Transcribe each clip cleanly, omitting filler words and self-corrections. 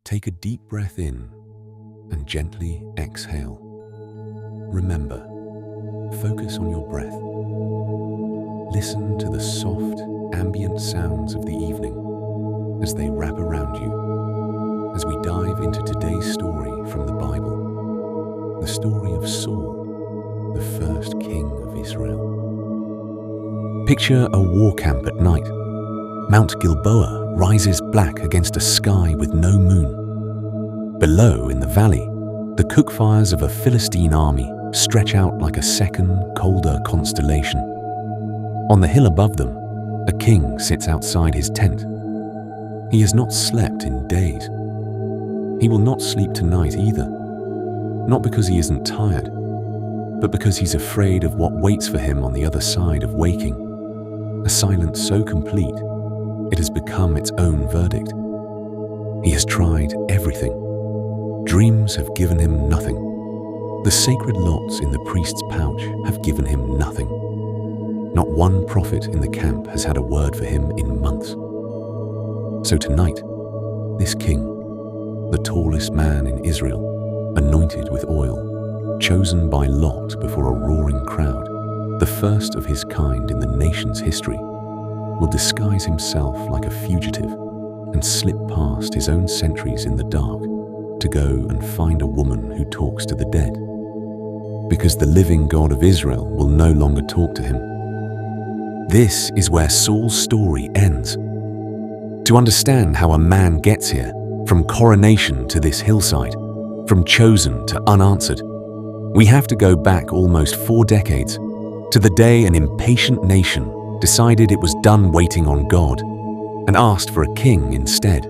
Take a deep breath in and gently exhale. Remember, focus on your breath. Listen to the soft, ambient sounds of the evening as they wrap around you, as we dive into today's story from the Bible, the story of Saul, the first king of Israel. Picture a war camp at night. Mount Gilboa rises black against a sky with no moon. Below, in the valley, the cook fires of a Philistine army stretch out like a second, colder constellation. On the hill above them, a king sits outside his tent. He has not slept in days. He will not sleep tonight either. Not because he isn't tired, but because he's afraid of what waits for him on the other side of waking. A silence so complete, it has become its own verdict. He has tried everything. Dreams have given him nothing. The sacred lots in the priest's pouch have given him nothing. Not one prophet in the camp has had a word for him in months. So tonight, this king, the tallest man in Israel, anointed with oil, chosen by lot before a roaring crowd, the first of his kind in the nation's history, will disguise himself like a fugitive and slip past his own sentries in the dark to go and find a woman who talks to the dead. Because the living God of Israel will no longer talk to him. This is where Saul's story ends. To understand how a man gets here, from coronation to this hillside, from chosen to unanswered, we have to go back almost 4 decades to the day an impatient nation decided it was done waiting on God and asked for a king instead.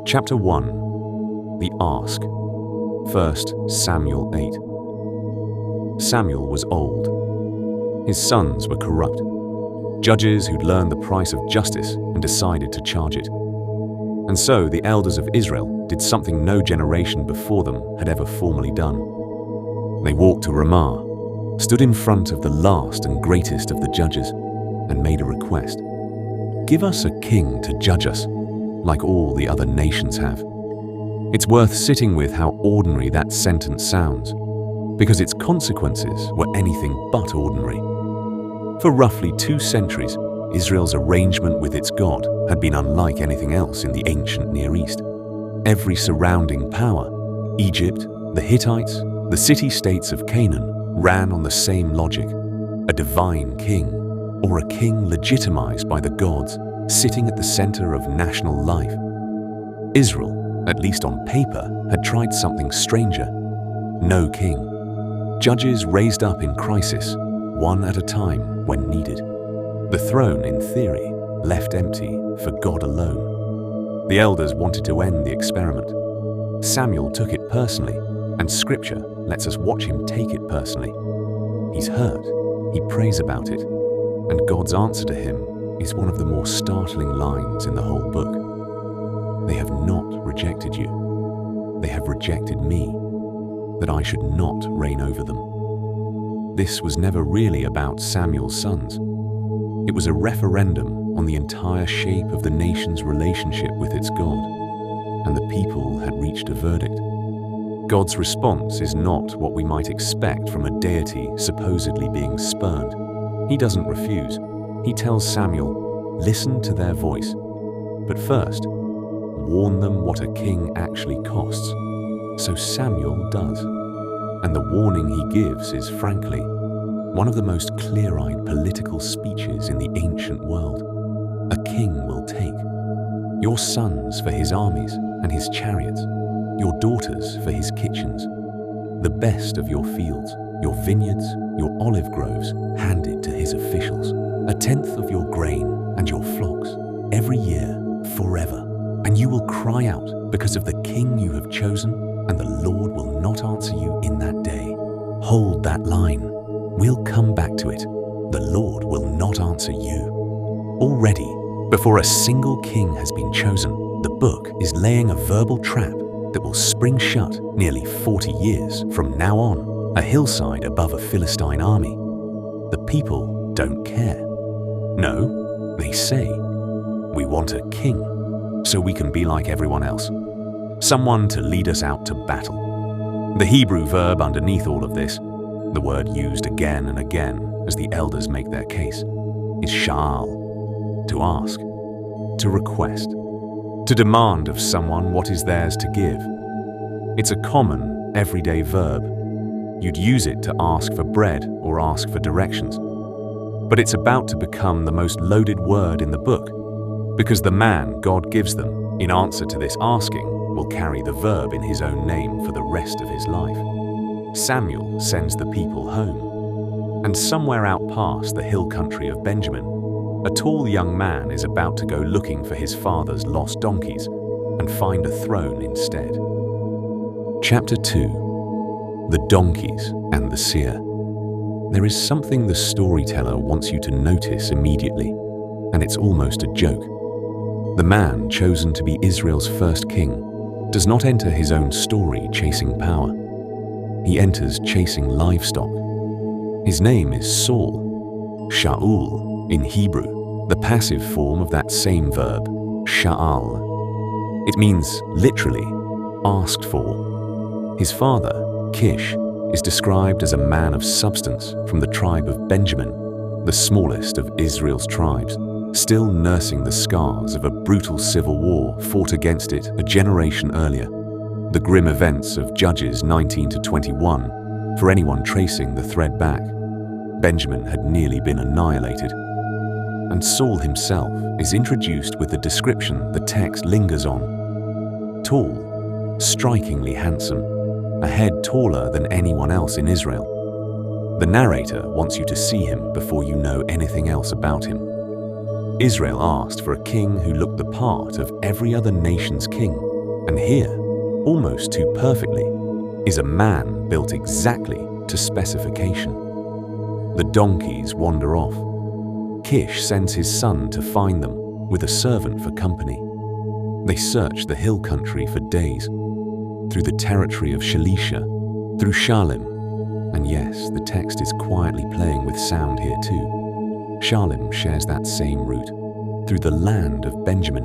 Chapter 1. The Ask. 1 Samuel 8. Samuel was old. His sons were corrupt, judges who'd learned the price of justice and decided to charge it. And so the elders of Israel did something no generation before them had ever formally done. They walked to Ramah, stood in front of the last and greatest of the judges, and made a request. Give us a king to judge us, like all the other nations have. It's worth sitting with how ordinary that sentence sounds, because its consequences were anything but ordinary. For roughly 2 centuries, Israel's arrangement with its God had been unlike anything else in the ancient Near East. Every surrounding power, Egypt, the Hittites, the city-states of Canaan, ran on the same logic: a divine king, or a king legitimized by the gods, sitting at the center of national life. Israel, at least on paper, had tried something stranger. No king. Judges raised up in crisis, one at a time when needed. The throne, in theory, left empty for God alone. The elders wanted to end the experiment. Samuel took it personally, and Scripture lets us watch him take it personally. He's hurt, he prays about it, and God's answer to him is one of the more startling lines in the whole book. They have not rejected you. They have rejected me, that I should not reign over them. This was never really about Samuel's sons. It was a referendum on the entire shape of the nation's relationship with its God, and the people had reached a verdict. God's response is not what we might expect from a deity supposedly being spurned. He doesn't refuse. He tells Samuel, listen to their voice, but first, warn them what a king actually costs. So Samuel does. And the warning he gives is, frankly, one of the most clear-eyed political speeches in the ancient world. A king will take your sons for his armies and his chariots, your daughters for his kitchens, the best of your fields, your vineyards, your olive groves handed to his officials, 1/10 of your grain and your flocks, every year, forever. And you will cry out because of the king you have chosen, and the Lord will not answer you in that day. Hold that line. We'll come back to it. The Lord will not answer you. Already, before a single king has been chosen, the book is laying a verbal trap that will spring shut nearly 40 years from now on, a hillside above a Philistine army. The people don't care. No, they say, we want a king. so we can be like everyone else. Someone to lead us out to battle. The Hebrew verb underneath all of this, the word used again and again as the elders make their case, is sha'al, to ask, to request, to demand of someone what is theirs to give. It's a common, everyday verb. You'd use it to ask for bread or ask for directions. But it's about to become the most loaded word in the book, because the man God gives them, in answer to this asking, will carry the verb in his own name for the rest of his life. Samuel sends the people home, and somewhere out past the hill country of Benjamin, a tall young man is about to go looking for his father's lost donkeys and find a throne instead. Chapter 2. The Donkeys and the Seer. There is something the storyteller wants you to notice immediately, and it's almost a joke. The man chosen to be Israel's first king does not enter his own story chasing power. He enters chasing livestock. His name is Saul, Shaul in Hebrew, the passive form of that same verb, sha'al. It means, literally, asked for. His father, Kish, is described as a man of substance from the tribe of Benjamin, the smallest of Israel's tribes, still nursing the scars of a brutal civil war fought against it a generation earlier. The grim events of Judges 19 to 21, for anyone tracing the thread back. Benjamin had nearly been annihilated. And Saul himself is introduced with the description the text lingers on. Tall, strikingly handsome, a head taller than anyone else in Israel. The narrator wants you to see him before you know anything else about him. Israel asked for a king who looked the part of every other nation's king, and here, almost too perfectly, is a man built exactly to specification. The donkeys wander off. Kish sends his son to find them with a servant for company. They search the hill country for days, through the territory of Shalisha, through Shalim, and yes, the text is quietly playing with sound here too. Shalim shares that same route, through the land of Benjamin,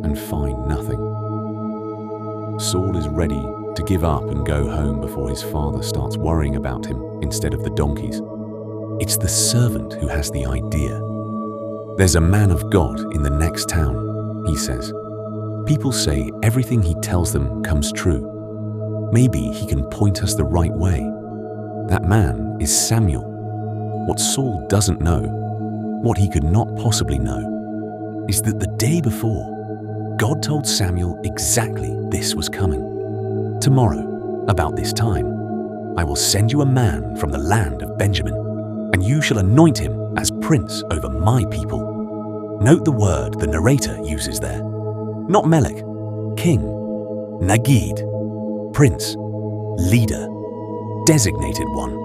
and find nothing. Saul is ready to give up and go home before his father starts worrying about him instead of the donkeys. It's the servant who has the idea. There's a man of God in the next town, he says. People say everything he tells them comes true. Maybe he can point us the right way. That man is Samuel. What Saul doesn't know, what he could not possibly know, is that the day before, God told Samuel exactly this was coming. Tomorrow, about this time, I will send you a man from the land of Benjamin, and you shall anoint him as prince over my people. Note the word the narrator uses there. Not Melech, king, Nagid, prince, leader, designated one.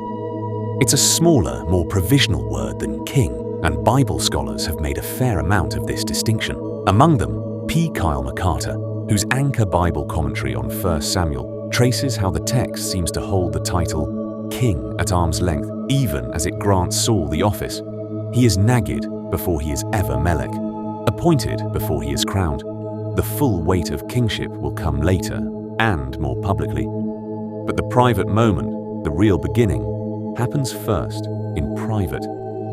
It's a smaller, more provisional word than king, and Bible scholars have made a fair amount of this distinction. Among them, P. Kyle McCarter, whose Anchor Bible commentary on 1 Samuel traces how the text seems to hold the title king at arm's length, even as it grants Saul the office. He is Nagid before he is ever Melech, appointed before he is crowned. The full weight of kingship will come later and more publicly. But the private moment, the real beginning, happens first in private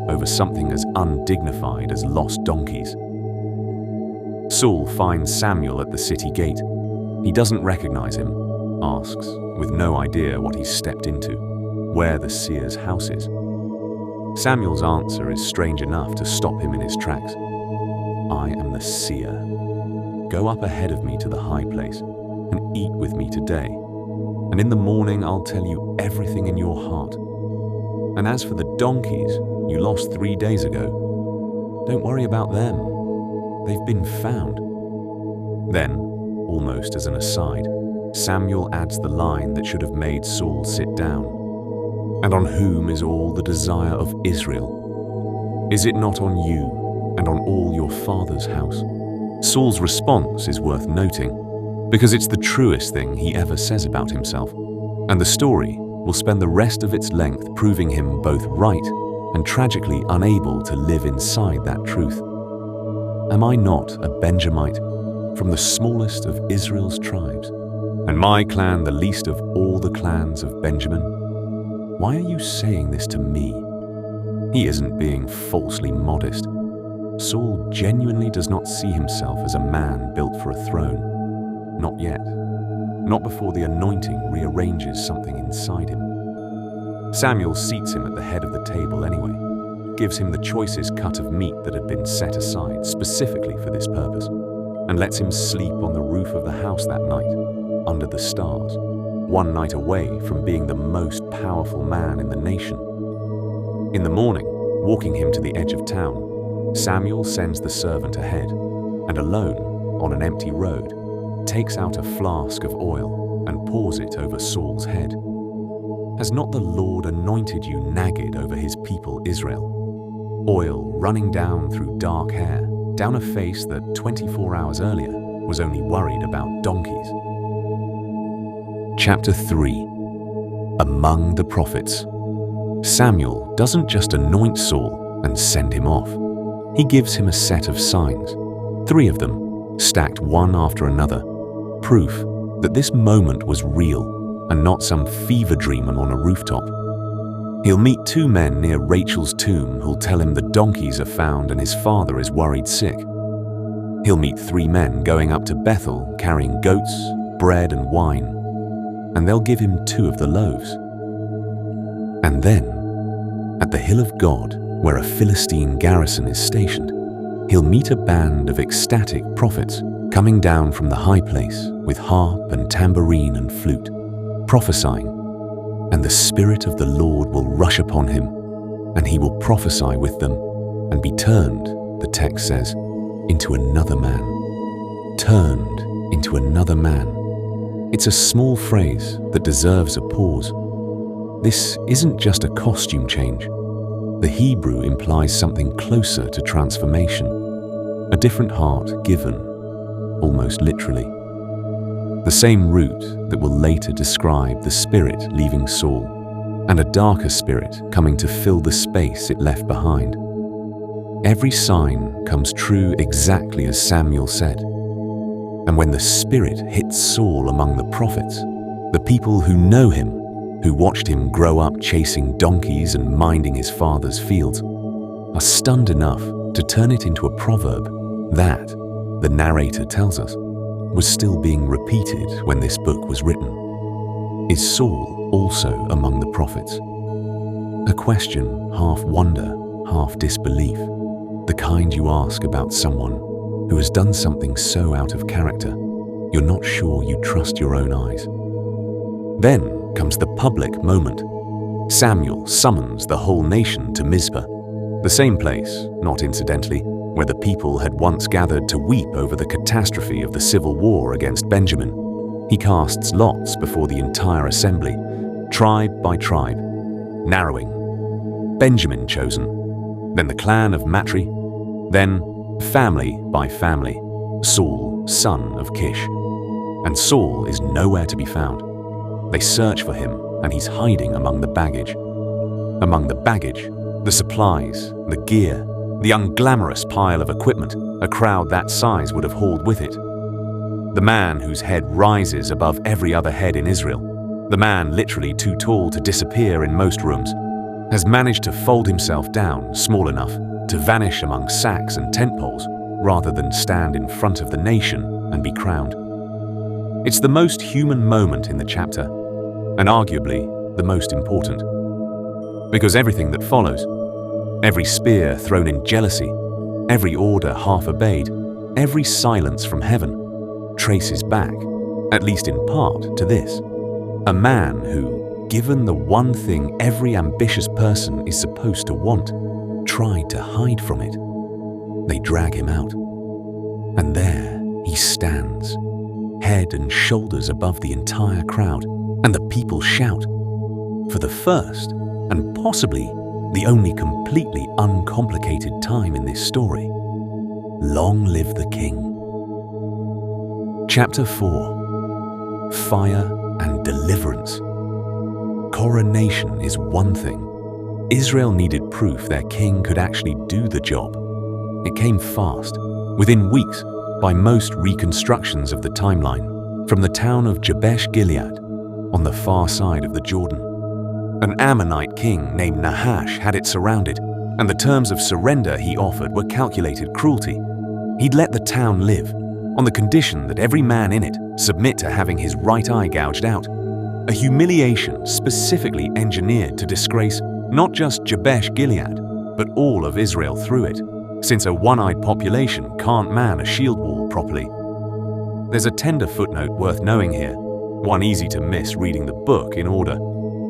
over something as undignified as lost donkeys. Saul finds Samuel at the city gate. He doesn't recognize him, asks, with no idea what he's stepped into, where the seer's house is. Samuel's answer is strange enough to stop him in his tracks. I am the seer. Go up ahead of me to the high place and eat with me today, and in the morning I'll tell you everything in your heart. And as for the donkeys you lost 3 days ago, don't worry about them. They've been found. Then, almost as an aside, Samuel adds the line that should have made Saul sit down. And on whom is all the desire of Israel? Is it not on you and on all your father's house? Saul's response is worth noting, because it's the truest thing he ever says about himself, and the story will spend the rest of its length proving him both right and tragically unable to live inside that truth. Am I not a Benjamite, from the smallest of Israel's tribes, and my clan the least of all the clans of Benjamin? Why are you saying this to me? He isn't being falsely modest. Saul genuinely does not see himself as a man built for a throne. Not yet. Not before the anointing rearranges something inside him. Samuel seats him at the head of the table anyway, gives him the choicest cut of meat that had been set aside specifically for this purpose, and lets him sleep on the roof of the house that night, under the stars, one night away from being the most powerful man in the nation. In the morning, walking him to the edge of town, Samuel sends the servant ahead, and alone, on an empty road, takes out a flask of oil and pours it over Saul's head. Has not the Lord anointed you nagged over his people Israel? Oil running down through dark hair, down a face that 24 hours earlier was only worried about donkeys. Chapter 3. Among the Prophets. Samuel doesn't just anoint Saul and send him off. He gives him a set of signs, 3 of them, stacked one after another, proof that this moment was real and not some fever dream on a rooftop. He'll meet 2 men near Rachel's tomb who'll tell him the donkeys are found and his father is worried sick. He'll meet 3 men going up to Bethel carrying goats, bread and wine, and they'll give him 2 of the loaves. And then, at the hill of God, where a Philistine garrison is stationed, he'll meet a band of ecstatic prophets coming down from the high place with harp and tambourine and flute, prophesying, and the Spirit of the Lord will rush upon him, and he will prophesy with them, and be turned, the text says, into another man. Turned into another man. It's a small phrase that deserves a pause. This isn't just a costume change. The Hebrew implies something closer to transformation, a different heart given, almost literally. The same root that will later describe the spirit leaving Saul, and a darker spirit coming to fill the space it left behind. Every sign comes true exactly as Samuel said. And when the Spirit hits Saul among the prophets, the people who know him, who watched him grow up chasing donkeys and minding his father's fields, are stunned enough to turn it into a proverb that, the narrator tells us, was still being repeated when this book was written. Is Saul also among the prophets? A question half wonder, half disbelief, the kind you ask about someone who has done something so out of character, you're not sure you trust your own eyes. Then comes the public moment. Samuel summons the whole nation to Mizpah, the same place, not incidentally, where the people had once gathered to weep over the catastrophe of the civil war against Benjamin. He casts lots before the entire assembly, tribe by tribe, narrowing. Benjamin chosen, then the clan of Matri, then family by family, Saul, son of Kish. And Saul is nowhere to be found. They search for him, and he's hiding among the baggage. Among the baggage, the supplies, the gear, the unglamorous pile of equipment a crowd that size would have hauled with it. The man whose head rises above every other head in Israel, the man literally too tall to disappear in most rooms, has managed to fold himself down small enough to vanish among sacks and tent poles rather than stand in front of the nation and be crowned. It's the most human moment in the chapter, and arguably the most important. Because everything that follows, every spear thrown in jealousy, every order half obeyed, every silence from heaven, traces back, at least in part, to this. A man who, given the one thing every ambitious person is supposed to want, tried to hide from it. They drag him out. And there he stands, head and shoulders above the entire crowd, and the people shout. For the first, and possibly the only completely uncomplicated time in this story, long live the king. Chapter 4. Fire and deliverance. Coronation is one thing. Israel needed proof their king could actually do the job. It came fast. Within weeks, by most reconstructions of the timeline, from the town of Jabesh Gilead on the far side of the Jordan. An Ammonite king named Nahash had it surrounded, and the terms of surrender he offered were calculated cruelty. He'd let the town live, on the condition that every man in it submit to having his right eye gouged out, a humiliation specifically engineered to disgrace not just Jabesh Gilead, but all of Israel through it, since a one-eyed population can't man a shield wall properly. There's a tender footnote worth knowing here, one easy to miss reading the book in order.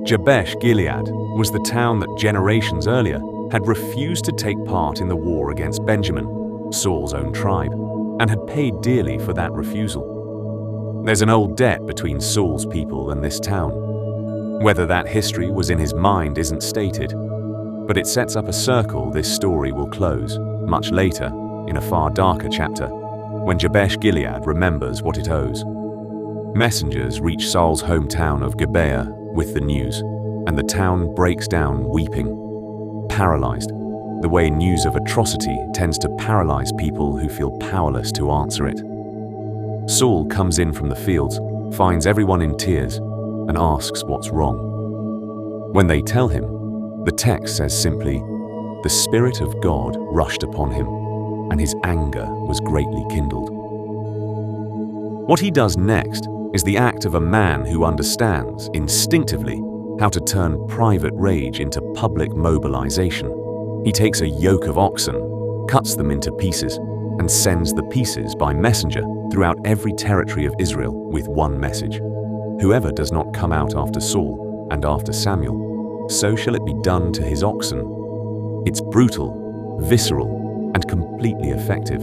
Jabesh Gilead was the town that generations earlier had refused to take part in the war against Benjamin, Saul's own tribe, and had paid dearly for that refusal. There's an old debt between Saul's people and this town. Whether that history was in his mind isn't stated, but it sets up a circle this story will close, much later, in a far darker chapter, when Jabesh Gilead remembers what it owes. Messengers reach Saul's hometown of Gibeah with the news, and the town breaks down weeping, paralyzed, the way news of atrocity tends to paralyze people who feel powerless to answer it. Saul comes in from the fields, finds everyone in tears, and asks what's wrong. When they tell him, the text says simply, "The Spirit of God rushed upon him, and his anger was greatly kindled." What he does next is the act of a man who understands, instinctively, how to turn private rage into public mobilization. He takes a yoke of oxen, cuts them into pieces, and sends the pieces by messenger throughout every territory of Israel with one message: whoever does not come out after Saul and after Samuel, so shall it be done to his oxen. It's brutal, visceral, and completely effective.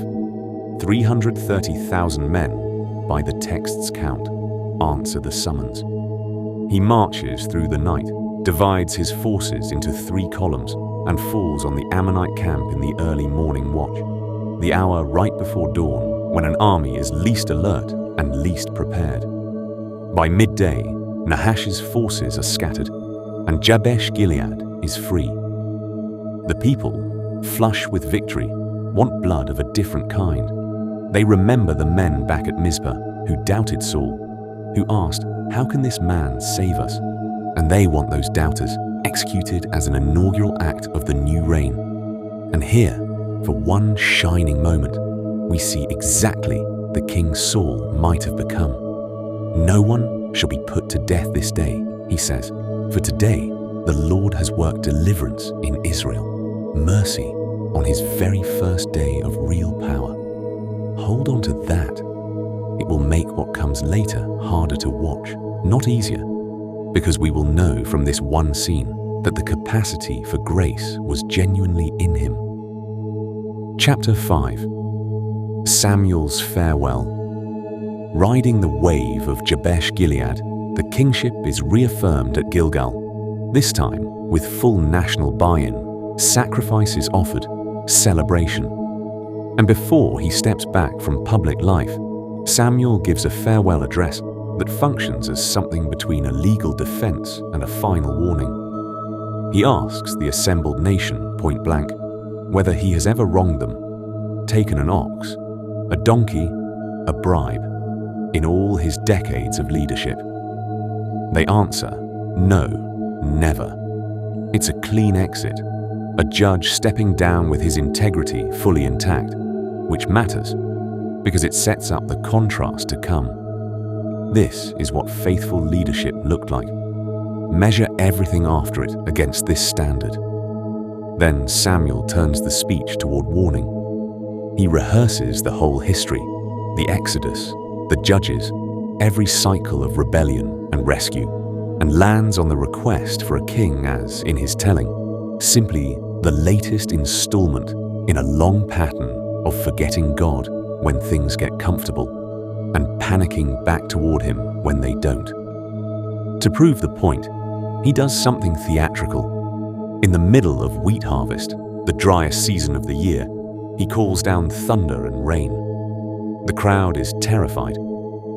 330,000 men, by the text's count, answer the summons. He marches through the night, divides his forces into 3 columns, and falls on the Ammonite camp in the early morning watch, the hour right before dawn when an army is least alert and least prepared. By midday, Nahash's forces are scattered, and Jabesh Gilead is free. The people, flush with victory, want blood of a different kind. They remember the men back at Mizpah who doubted Saul, who asked, "How can this man save us?" And they want those doubters executed as an inaugural act of the new reign. And here, for one shining moment, we see exactly the King Saul might have become. "No one shall be put to death this day," he says, "for today the Lord has worked deliverance in Israel, mercy on his very first day of real power." Hold on to that. It will make what comes later harder to watch, not easier, because we will know from this one scene that the capacity for grace was genuinely in him. Chapter 5. Samuel's Farewell. Riding the wave of Jabesh Gilead, the kingship is reaffirmed at Gilgal. This time, with full national buy-in, sacrifice is offered, celebration. And before he steps back from public life, Samuel gives a farewell address that functions as something between a legal defense and a final warning. He asks the assembled nation point blank whether he has ever wronged them, taken an ox, a donkey, a bribe, in all his decades of leadership. They answer, no, never. It's a clean exit, a judge stepping down with his integrity fully intact, which matters because it sets up the contrast to come. This is what faithful leadership looked like. Measure everything after it against this standard. Then Samuel turns the speech toward warning. He rehearses the whole history, the Exodus, the Judges, every cycle of rebellion and rescue, and lands on the request for a king as, in his telling, simply the latest installment in a long pattern of forgetting God when things get comfortable and panicking back toward him when they don't. To prove the point, he does something theatrical. In the middle of wheat harvest, the driest season of the year, he calls down thunder and rain. The crowd is terrified,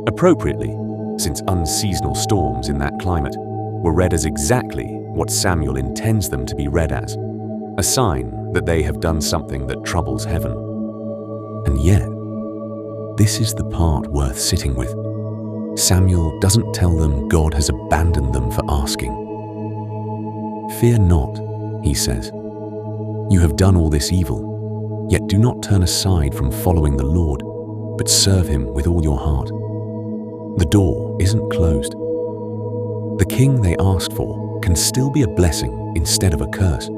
appropriately, since unseasonal storms in that climate were read as exactly what Samuel intends them to be read as, a sign that they have done something that troubles heaven. And yet, This is the part worth sitting with. Samuel doesn't tell them God has abandoned them for asking. "Fear not," he says. "You have done all this evil, yet do not turn aside from following the Lord, but serve him with all your heart." The door isn't closed. The king they asked for can still be a blessing instead of a curse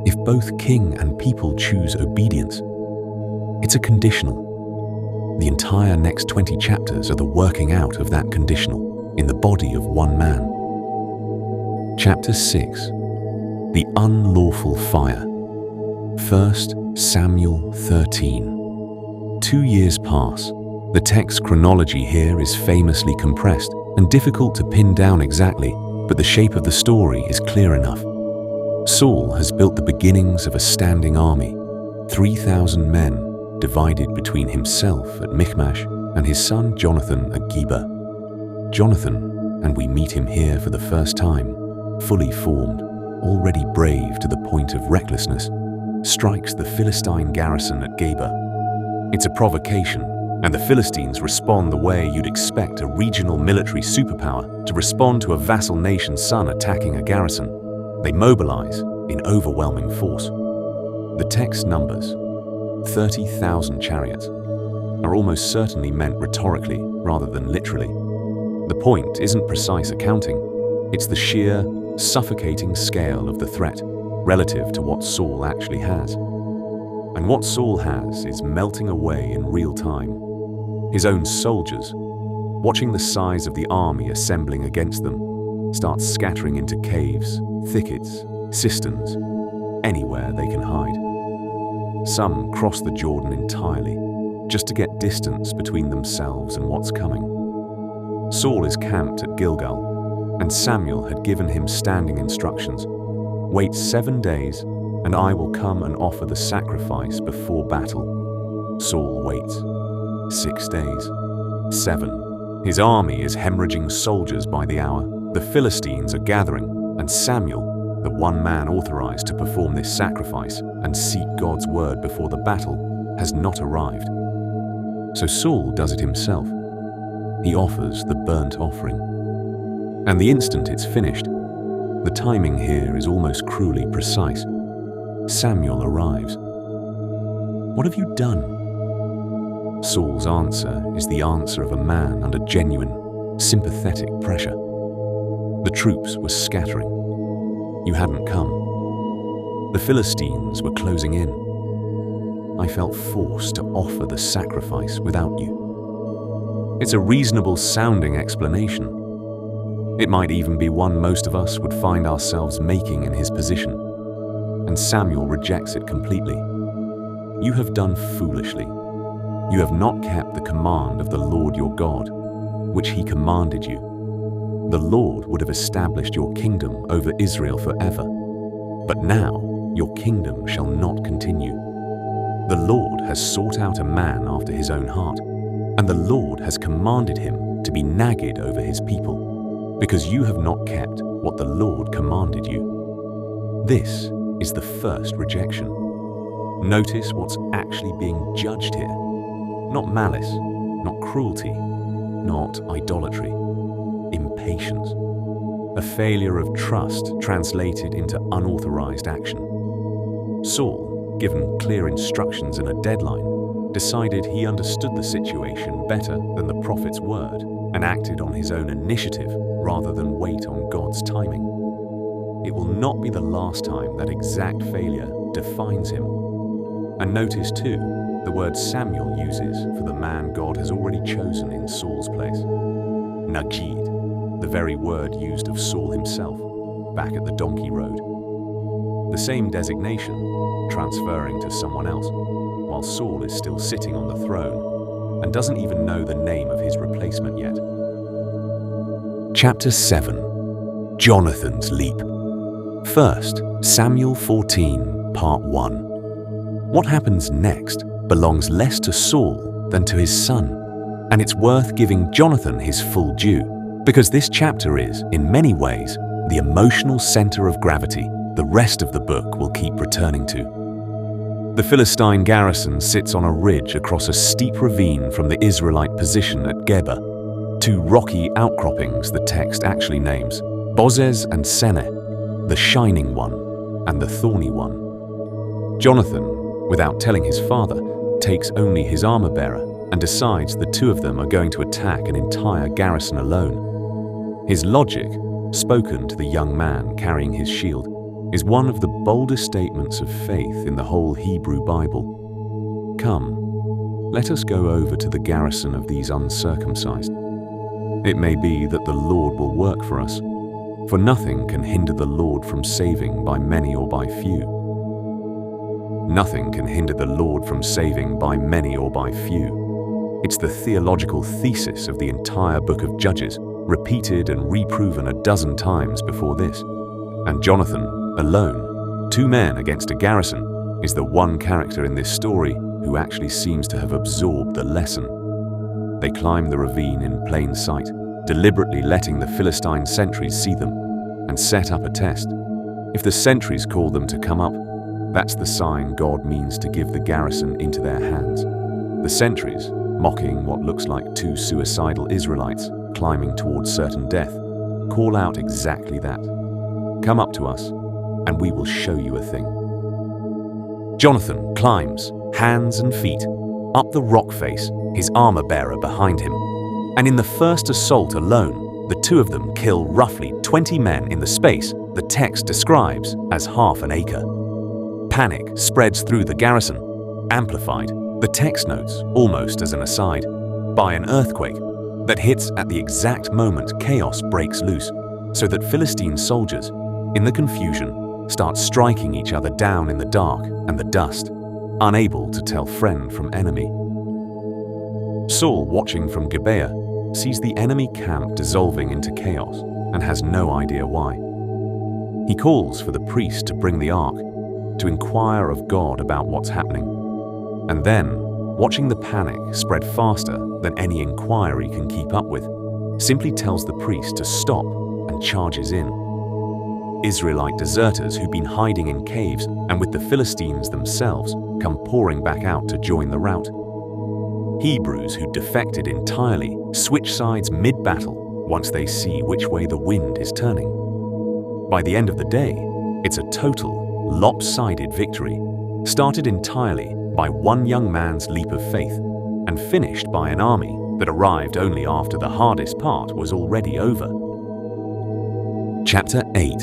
if both king and people choose obedience. It's a conditional. The entire next 20 chapters are the working out of that conditional in the body of one man. Chapter 6. The Unlawful Fire. 1 Samuel 13. 2 years pass. The text chronology here is famously compressed and difficult to pin down exactly, but the shape of the story is clear enough. Saul has built the beginnings of a standing army, 3,000 men, divided between himself at Michmash and his son Jonathan at Geba. Jonathan, and we meet him here for the first time, fully formed, already brave to the point of recklessness, strikes the Philistine garrison at Geba. It's a provocation, and the Philistines respond the way you'd expect a regional military superpower to respond to a vassal nation's son attacking a garrison. They mobilize in overwhelming force. The text numbers 30,000 chariots are almost certainly meant rhetorically rather than literally. The point isn't precise accounting, it's the sheer, suffocating scale of the threat relative to what Saul actually has. And what Saul has is melting away in real time. His own soldiers, watching the size of the army assembling against them, start scattering into caves, thickets, cisterns, anywhere they can hide. Some cross the Jordan entirely, just to get distance between themselves and what's coming. Saul is camped at Gilgal, and Samuel had given him standing instructions. "Wait 7 days, and I will come and offer the sacrifice before battle." Saul waits. 6 days. 7. His army is hemorrhaging soldiers by the hour. The Philistines are gathering, and Samuel, the one man authorized to perform this sacrifice and seek God's word before the battle, has not arrived. So Saul does it himself. He offers the burnt offering. And the instant it's finished, the timing here is almost cruelly precise. Samuel arrives. "What have you done?" Saul's answer is the answer of a man under genuine, sympathetic pressure. The troops were scattering. You hadn't come. The Philistines were closing in. I felt forced to offer the sacrifice without you. It's a reasonable sounding explanation. It might even be one most of us would find ourselves making in his position. And Samuel rejects it completely. "You have done foolishly. You have not kept the command of the Lord your God, which he commanded you. The Lord would have established your kingdom over Israel forever. But now your kingdom shall not continue. The Lord has sought out a man after his own heart, and the Lord has commanded him to be nagged over his people, because you have not kept what the Lord commanded you." This is the first rejection. Notice what's actually being judged here. Not malice, not cruelty, not idolatry. Impatience. A failure of trust translated into unauthorized action. Saul, given clear instructions and a deadline, decided he understood the situation better than the prophet's word and acted on his own initiative rather than wait on God's timing. It will not be the last time that exact failure defines him. And notice too, the word Samuel uses for the man God has already chosen in Saul's place. Najid, the very word used of Saul himself, back at the donkey road. The same designation, transferring to someone else, while Saul is still sitting on the throne and doesn't even know the name of his replacement yet. Chapter 7. Jonathan's Leap. 1 Samuel 14, Part 1. What happens next belongs less to Saul than to his son, and it's worth giving Jonathan his full due, because this chapter is, in many ways, the emotional center of gravity the rest of the book will keep returning to. The Philistine garrison sits on a ridge across a steep ravine from the Israelite position at Geba, two rocky outcroppings the text actually names, Bozez and Seneh, the shining one and the thorny one. Jonathan, without telling his father, takes only his armor-bearer and decides the two of them are going to attack an entire garrison alone. His logic, spoken to the young man carrying his shield, is one of the boldest statements of faith in the whole Hebrew Bible. Come, let us go over to the garrison of these uncircumcised. It may be that the Lord will work for us, for nothing can hinder the Lord from saving by many or by few. Nothing can hinder the Lord from saving by many or by few. It's the theological thesis of the entire book of Judges, repeated and reproven a dozen times before this. And Jonathan, alone, 2 men against a garrison, is the one character in this story who actually seems to have absorbed the lesson. They climb the ravine in plain sight, deliberately letting the Philistine sentries see them, and set up a test. If the sentries call them to come up, that's the sign God means to give the garrison into their hands. The sentries, mocking what looks like 2 suicidal Israelites climbing towards certain death, call out exactly that. Come up to us, and we will show you a thing. Jonathan climbs, hands and feet, up the rock face, his armor-bearer behind him. And in the first assault alone, the 2 of them kill roughly 20 men in the space the text describes as half an acre. Panic spreads through the garrison, amplified, the text notes, almost as an aside, by an earthquake that hits at the exact moment chaos breaks loose, so that Philistine soldiers, in the confusion, start striking each other down in the dark and the dust, unable to tell friend from enemy. Saul, watching from Gibeah, sees the enemy camp dissolving into chaos and has no idea why. He calls for the priest to bring the ark, to inquire of God about what's happening. And then, watching the panic spread faster than any inquiry can keep up with, simply tells the priest to stop and charges in. Israelite deserters who've been hiding in caves and with the Philistines themselves come pouring back out to join the rout. Hebrews who defected entirely switch sides mid-battle once they see which way the wind is turning. By the end of the day, it's a total, lopsided victory, started entirely by one young man's leap of faith and finished by an army that arrived only after the hardest part was already over. Chapter 8.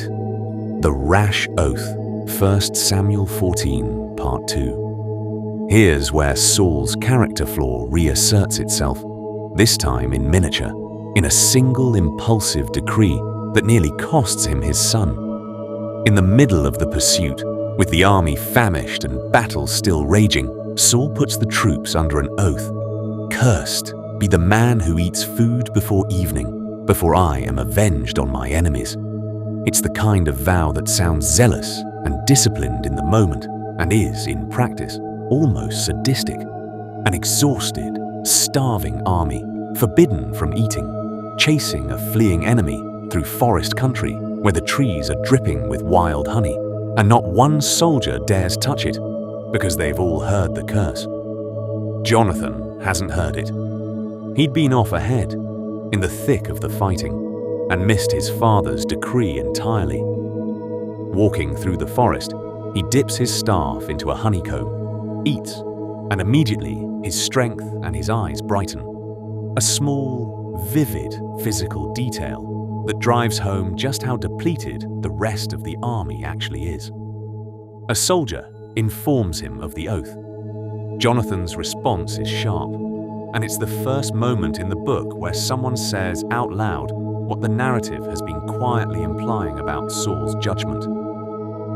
The Rash Oath, 1 Samuel 14, Part 2. Here's where Saul's character flaw reasserts itself, this time in miniature, in a single impulsive decree that nearly costs him his son. In the middle of the pursuit, with the army famished and battle still raging, Saul puts the troops under an oath. Cursed be the man who eats food before evening, before I am avenged on my enemies. It's the kind of vow that sounds zealous and disciplined in the moment, and is, in practice, almost sadistic. An exhausted, starving army, forbidden from eating, chasing a fleeing enemy through forest country where the trees are dripping with wild honey, and not one soldier dares touch it, because they've all heard the curse. Jonathan hasn't heard it. He'd been off ahead, in the thick of the fighting, and missed his father's decree entirely. Walking through the forest, he dips his staff into a honeycomb, eats, and immediately his strength and his eyes brighten. A small, vivid physical detail that drives home just how depleted the rest of the army actually is. A soldier informs him of the oath. Jonathan's response is sharp, and it's the first moment in the book where someone says out loud what the narrative has been quietly implying about Saul's judgment.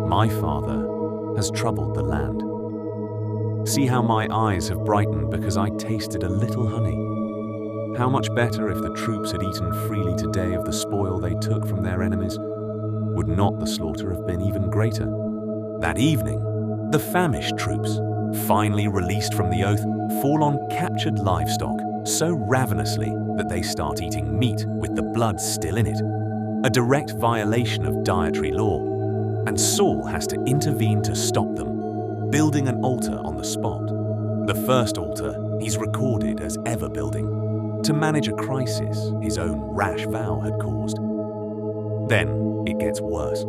My father has troubled the land. See how my eyes have brightened because I tasted a little honey. How much better if the troops had eaten freely today of the spoil they took from their enemies? Would not the slaughter have been even greater? That evening, the famished troops, finally released from the oath, fall on captured livestock so ravenously that they start eating meat with the blood still in it, a direct violation of dietary law, and Saul has to intervene to stop them. building an altar on the spot. The first altar he's recorded as ever building, to manage a crisis his own rash vow had caused. Then it gets worse.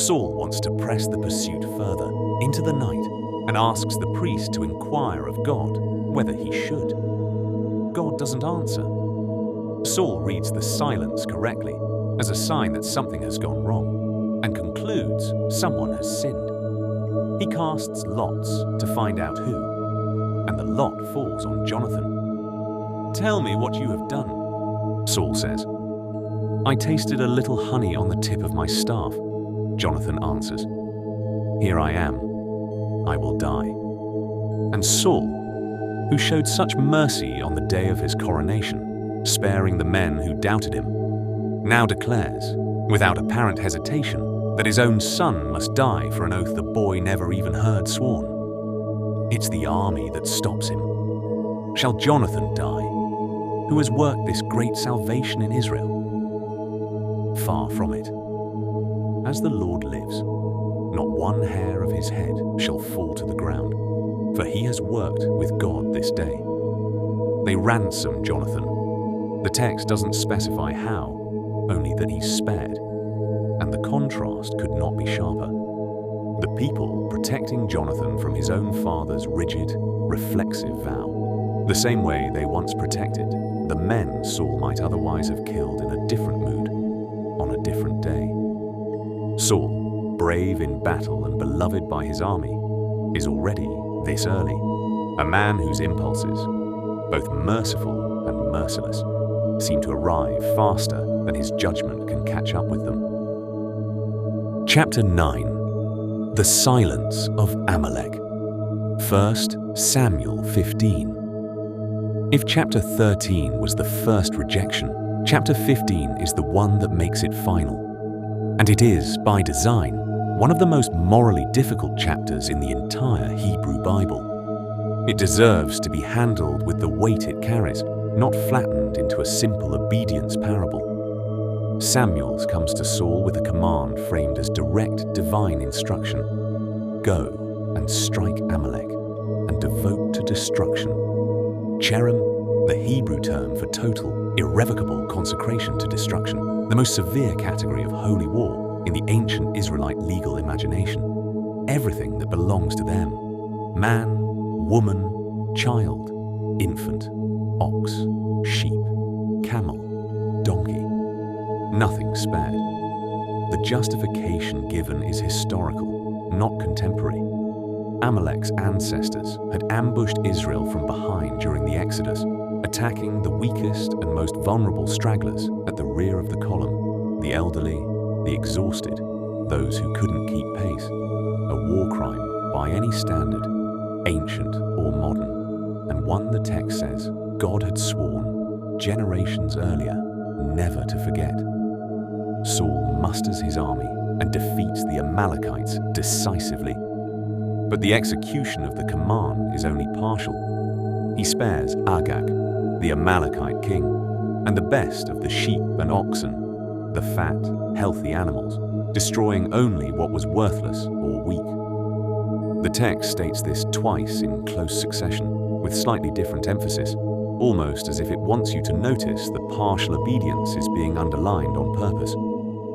Saul wants to press the pursuit further into the night and asks the priest to inquire of God whether he should. God doesn't answer. Saul reads the silence correctly as a sign that something has gone wrong and concludes someone has sinned. He casts lots to find out who, and the lot falls on Jonathan. "Tell me what you have done," Saul says. "I tasted a little honey on the tip of my staff," Jonathan answers. "Here I am. I will die." And Saul, who showed such mercy on the day of his coronation, sparing the men who doubted him, now declares, without apparent hesitation, that his own son must die for an oath the boy never even heard sworn. It's the army that stops him. Shall Jonathan die, who has worked this great salvation in Israel? Far from it. As the Lord lives, not one hair of his head shall fall to the ground, for he has worked with God this day. They ransom Jonathan. The text doesn't specify how, only that he's spared, and the contrast could not be sharper. The people protecting Jonathan from his own father's rigid, reflexive vow, the same way they once protected the men Saul might otherwise have killed in a different mood, on a different day. Saul, brave in battle and beloved by his army, is already this early, a man whose impulses, both merciful and merciless, seem to arrive faster than his judgment can catch up with them. Chapter 9. The Silence of Amalek. 1 Samuel 15. If chapter 13 was the first rejection, chapter 15 is the one that makes it final. And it is, by design, one of the most morally difficult chapters in the entire Hebrew Bible. It deserves to be handled with the weight it carries, not flattened into a simple obedience parable. Samuel comes to Saul with a command framed as direct divine instruction. Go and strike Amalek and devote to destruction. Cherem, the Hebrew term for total, irrevocable consecration to destruction, the most severe category of holy war in the ancient Israelite legal imagination. Everything that belongs to them, man, woman, child, infant, ox, sheep, camel, donkey, nothing spared. The justification given is historical, not contemporary. Amalek's ancestors had ambushed Israel from behind during the Exodus, attacking the weakest and most vulnerable stragglers at the rear of the column, the elderly, the exhausted, those who couldn't keep pace. A war crime by any standard, ancient or modern, and one the text says God had sworn, generations earlier, never to forget. Saul musters his army and defeats the Amalekites decisively. But the execution of the command is only partial. He spares Agag, the Amalekite king, and the best of the sheep and oxen, the fat, healthy animals, destroying only what was worthless or weak. The text states this twice in close succession, with slightly different emphasis, almost as if it wants you to notice that partial obedience is being underlined on purpose.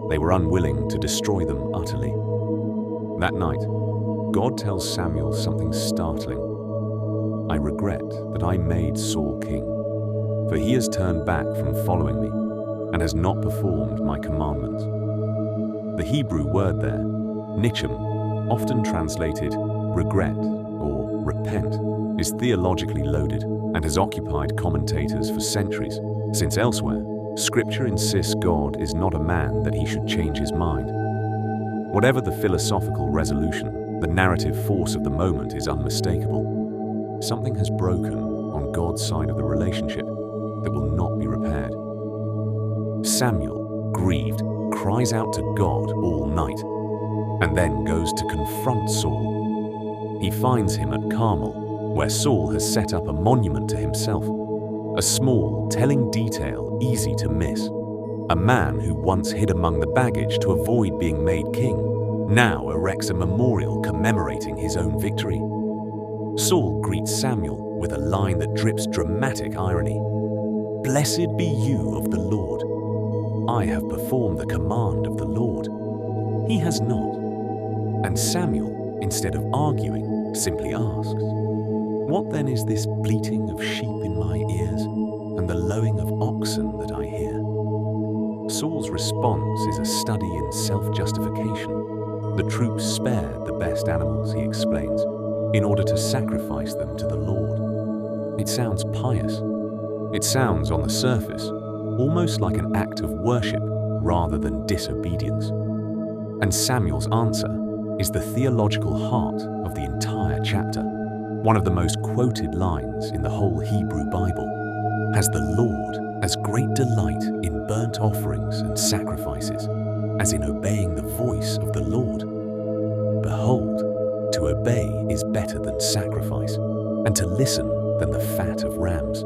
They were unwilling to destroy them utterly. That night, God tells Samuel something startling. I regret that I made Saul king, for he has turned back from following me and has not performed my commandments. The Hebrew word there, nichem, often translated regret or repent, is theologically loaded and has occupied commentators for centuries, since elsewhere, Scripture insists God is not a man that he should change his mind. Whatever the philosophical resolution, the narrative force of the moment is unmistakable. Something has broken on God's side of the relationship that will not be repaired. Samuel, grieved, cries out to God all night, and then goes to confront Saul. He finds him at Carmel, where Saul has set up a monument to himself, a small, telling detail easy to miss. A man who once hid among the baggage to avoid being made king now erects a memorial commemorating his own victory. Saul greets Samuel with a line that drips dramatic irony. "Blessed be you of the Lord. I have performed the command of the Lord. He has not." And Samuel, instead of arguing, simply asks, "What then is this bleating of sheep in my ears and the lowing of oxen that I hear?" Saul's response is a study in self-justification. The troops spared the best animals, he explains, in order to sacrifice them to the Lord. It sounds pious. It sounds, on the surface, almost like an act of worship rather than disobedience. And Samuel's answer is the theological heart of the entire chapter. One of the most quoted lines in the whole Hebrew Bible. "Has the Lord as great delight in burnt offerings and sacrifices as in obeying the voice of the Lord? Behold, to obey is better than sacrifice, and to listen than the fat of rams.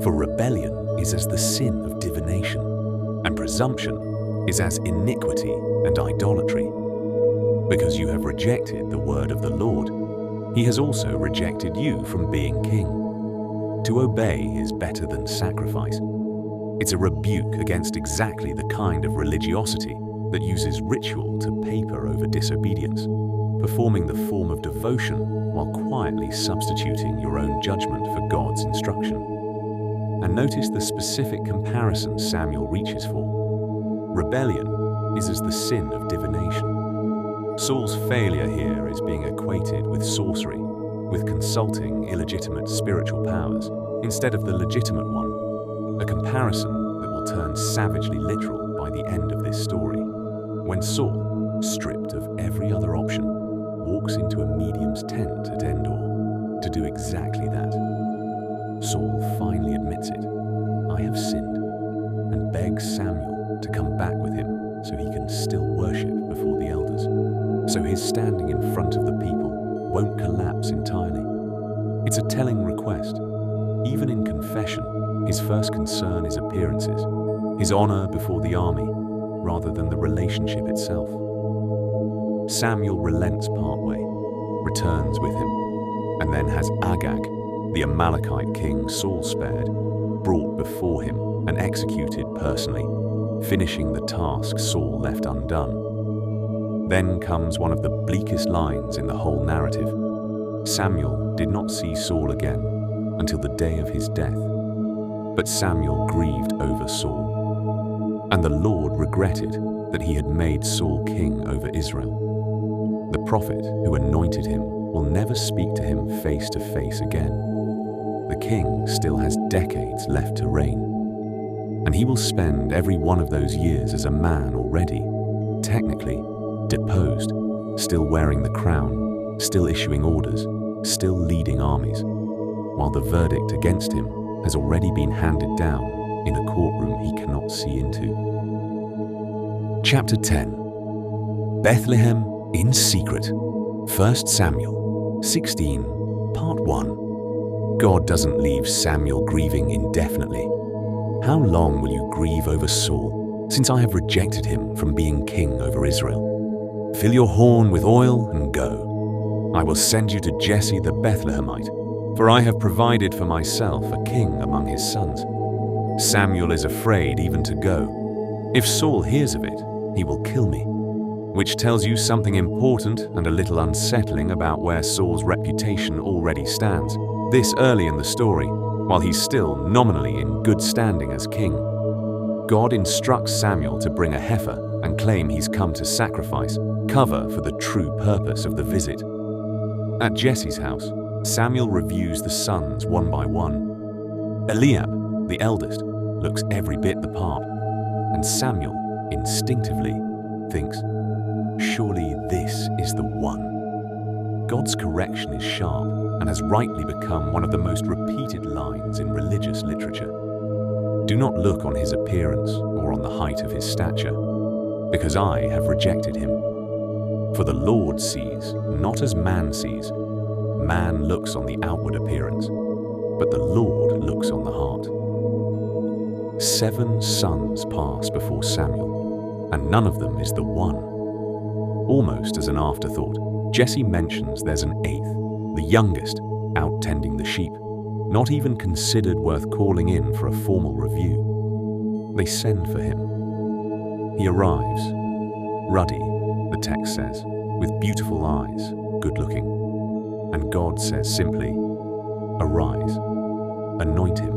For rebellion is as the sin of divination, and presumption is as iniquity and idolatry. Because you have rejected the word of the Lord, he has also rejected you from being king. To obey is better than sacrifice." It's a rebuke against exactly the kind of religiosity that uses ritual to paper over disobedience, performing the form of devotion while quietly substituting your own judgment for God's instruction. And notice the specific comparison Samuel reaches for. Rebellion is as the sin of divination. Saul's failure here is being equated with sorcery, with consulting illegitimate spiritual powers instead of the legitimate one, a comparison that will turn savagely literal by the end of this story, when Saul, stripped of every other option, walks into a medium's tent at Endor to do exactly that. Saul finally admits it, "I have sinned," and begs Samuel to come back with him so he can still worship before the elders, so his standing in front of the people won't collapse entirely. It's a telling request. Even in confession, his first concern is appearances, his honor before the army, rather than the relationship itself. Samuel relents partway, returns with him, and then has Agag, the Amalekite king Saul spared, brought before him and executed personally, finishing the task Saul left undone. Then comes one of the bleakest lines in the whole narrative. Samuel did not see Saul again until the day of his death. But Samuel grieved over Saul, and the Lord regretted that he had made Saul king over Israel. The prophet who anointed him will never speak to him face to face again. The king still has decades left to reign, and he will spend every one of those years as a man already, technically deposed, still wearing the crown, still issuing orders, still leading armies, while the verdict against him has already been handed down in a courtroom he cannot see into. Chapter 10. Bethlehem in Secret. 1 Samuel 16, Part 1. God doesn't leave Samuel grieving indefinitely. "How long will you grieve over Saul, since I have rejected him from being king over Israel? Fill your horn with oil and go. I will send you to Jesse the Bethlehemite, for I have provided for myself a king among his sons." Samuel is afraid even to go. If Saul hears of it, he will kill me, which tells you something important and a little unsettling about where Saul's reputation already stands, this early in the story, while he's still nominally in good standing as king. God instructs Samuel to bring a heifer and claim he's come to sacrifice, cover for the true purpose of the visit. At Jesse's house, Samuel reviews the sons one by one. Eliab, the eldest, looks every bit the part, and Samuel instinctively thinks, "Surely this is the one." God's correction is sharp and has rightly become one of the most repeated lines in religious literature. Do not look on his appearance or on the height of his stature, because I have rejected him. For the Lord sees not as man sees. Man looks on the outward appearance, but the Lord looks on the heart. 7 sons pass before Samuel, and none of them is the one. almost as an afterthought, Jesse mentions there's an eighth, the youngest, out tending the sheep, not even considered worth calling in for a formal review. They send for him. He arrives, ruddy, the text says, with beautiful eyes, good-looking. And God says simply, "Arise, anoint him,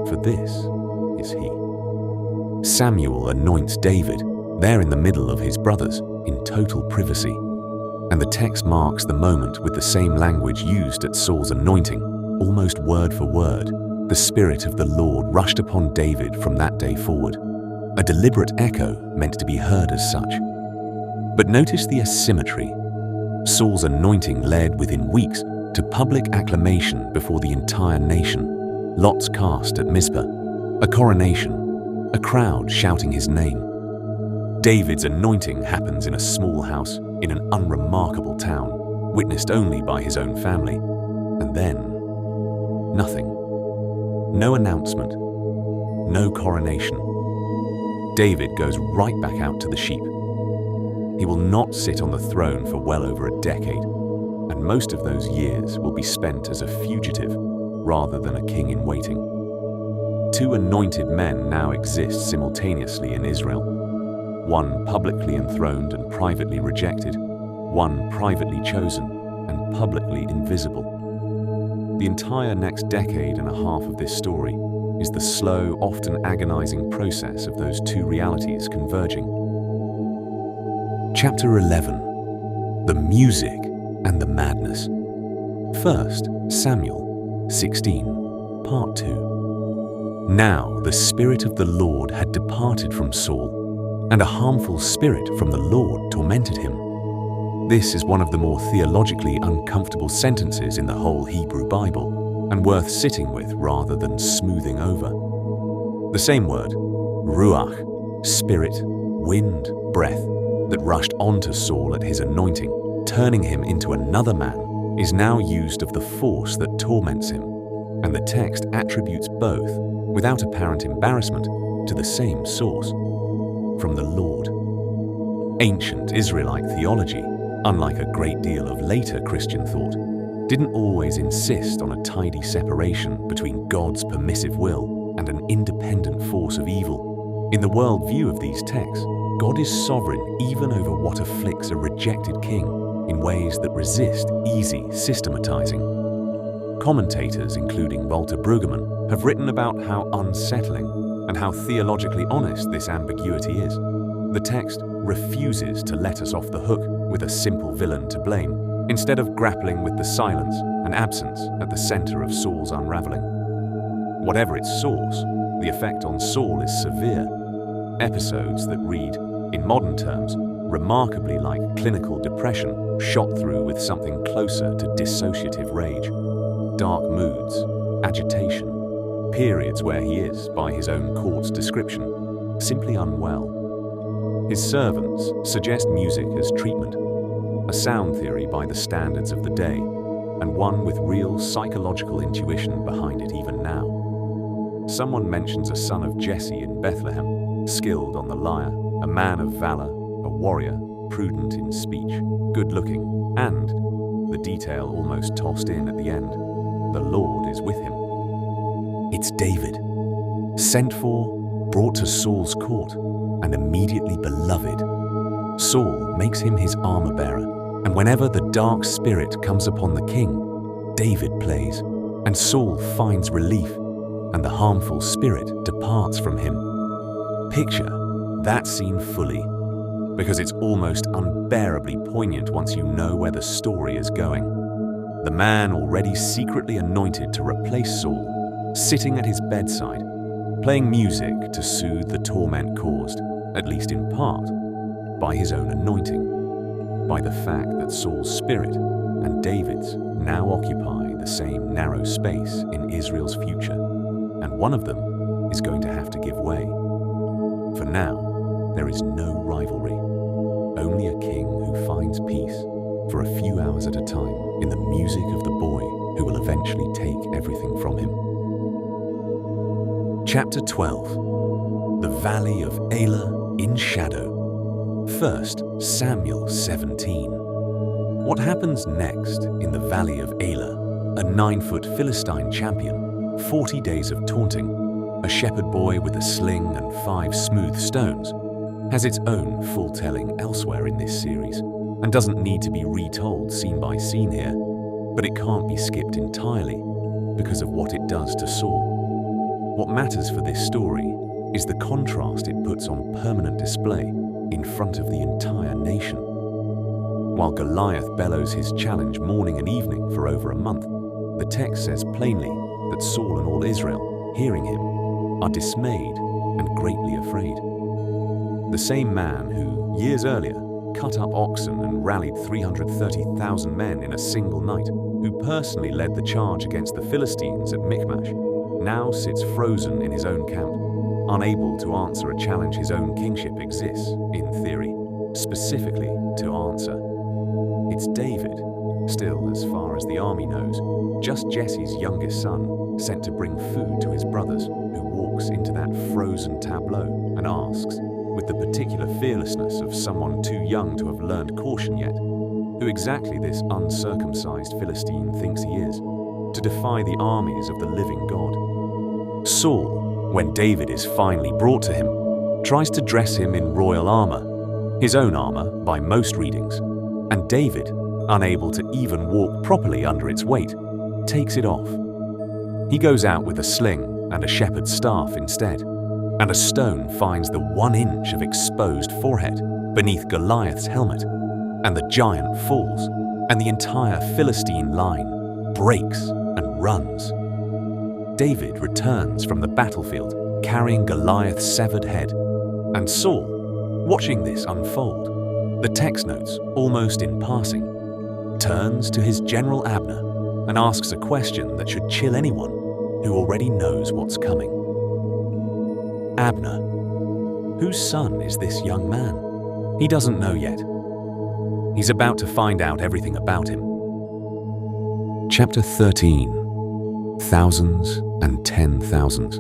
for this is he." Samuel anoints David, there in the middle of his brothers, in total privacy. And the text marks the moment with the same language used at Saul's anointing, almost word for word. The Spirit of the Lord rushed upon David from that day forward, a deliberate echo meant to be heard as such. But notice the asymmetry. Saul's anointing led within weeks to public acclamation before the entire nation, lots cast at Mizpah, a coronation, a crowd shouting his name. David's anointing happens in a small house in an unremarkable town, witnessed only by his own family. And then, nothing. No announcement. No coronation. David goes right back out to the sheep. He will not sit on the throne for well over a decade, and most of those years will be spent as a fugitive rather than a king in waiting. Two anointed men now exist simultaneously in Israel. One publicly enthroned and privately rejected, one privately chosen and publicly invisible. The entire next decade and a half of this story is the slow, often agonizing process of those two realities converging. Chapter 11. The music and the madness. 1 Samuel 16, Part 2. Now the Spirit of the Lord had departed from Saul, and a harmful spirit from the Lord tormented him. This is one of the more theologically uncomfortable sentences in the whole Hebrew Bible, and worth sitting with rather than smoothing over. The same word, ruach, spirit, wind, breath, that rushed onto Saul at his anointing, turning him into another man, is now used of the force that torments him, and the text attributes both, without apparent embarrassment, to the same source, from the Lord. Ancient Israelite theology, unlike a great deal of later Christian thought, didn't always insist on a tidy separation between God's permissive will and an independent force of evil. In the worldview of these texts, God is sovereign even over what afflicts a rejected king in ways that resist easy systematizing. Commentators, including Walter Brueggemann, have written about how unsettling and how theologically honest this ambiguity is. The text refuses to let us off the hook with a simple villain to blame, instead of grappling with the silence and absence at the center of Saul's unraveling. Whatever its source, the effect on Saul is severe. Episodes that read, in modern terms, remarkably like clinical depression shot through with something closer to dissociative rage. Dark moods, agitation, periods where he is, by his own court's description, simply unwell. His servants suggest music as treatment, a sound theory by the standards of the day, and one with real psychological intuition behind it even now. Someone mentions a son of Jesse in Bethlehem, skilled on the lyre, a man of valor, a warrior, prudent in speech, good-looking, and, the detail almost tossed in at the end, the Lord is with him. It's David, sent for, brought to Saul's court, and immediately beloved. Saul makes him his armor-bearer, and whenever the dark spirit comes upon the king, David plays, and Saul finds relief, and the harmful spirit departs from him. Picture that scene fully, because it's almost unbearably poignant once you know where the story is going. The man already secretly anointed to replace Saul, sitting at his bedside, playing music to soothe the torment caused, at least in part, by his own anointing, by the fact that Saul's spirit and David's now occupy the same narrow space in Israel's future, and one of them is going to have to give way. For now, there is no rivalry, only a king who finds peace for a few hours at a time in the music of the boy who will eventually take everything from him. Chapter 12. The Valley of Elah in Shadow. First, Samuel 17. What happens next in the valley of Elah? A 9-foot Philistine champion, 40 days of taunting, a shepherd boy with a sling and 5 smooth stones, has its own full telling elsewhere in this series, and doesn't need to be retold scene by scene here, but it can't be skipped entirely because of what it does to Saul. What matters for this story is the contrast it puts on permanent display in front of the entire nation. While Goliath bellows his challenge morning and evening for over a month, the text says plainly that Saul and all Israel, hearing him, are dismayed and greatly afraid. The same man who, years earlier, cut up oxen and rallied 330,000 men in a single night, who personally led the charge against the Philistines at Michmash, now sits frozen in his own camp, unable to answer a challenge his own kingship exists, in theory, specifically to answer. It's David, still as far as the army knows, just Jesse's youngest son, sent to bring food to his brothers, who walks into that frozen tableau and asks, with the particular fearlessness of someone too young to have learned caution yet, who exactly this uncircumcised Philistine thinks he is, to defy the armies of the living God. Saul, when David is finally brought to him, tries to dress him in royal armor, his own armor by most readings, and David, unable to even walk properly under its weight, takes it off. He goes out with a sling and a shepherd's staff instead, and a stone finds the 1 inch of exposed forehead beneath Goliath's helmet, and the giant falls, and the entire Philistine line breaks and runs. David returns from the battlefield carrying Goliath's severed head, and Saul, watching this unfold, the text notes, almost in passing, turns to his general Abner and asks a question that should chill anyone who already knows what's coming. Abner, whose son is this young man? He doesn't know yet. He's about to find out everything about him. Chapter 13. Thousands and 10,000s.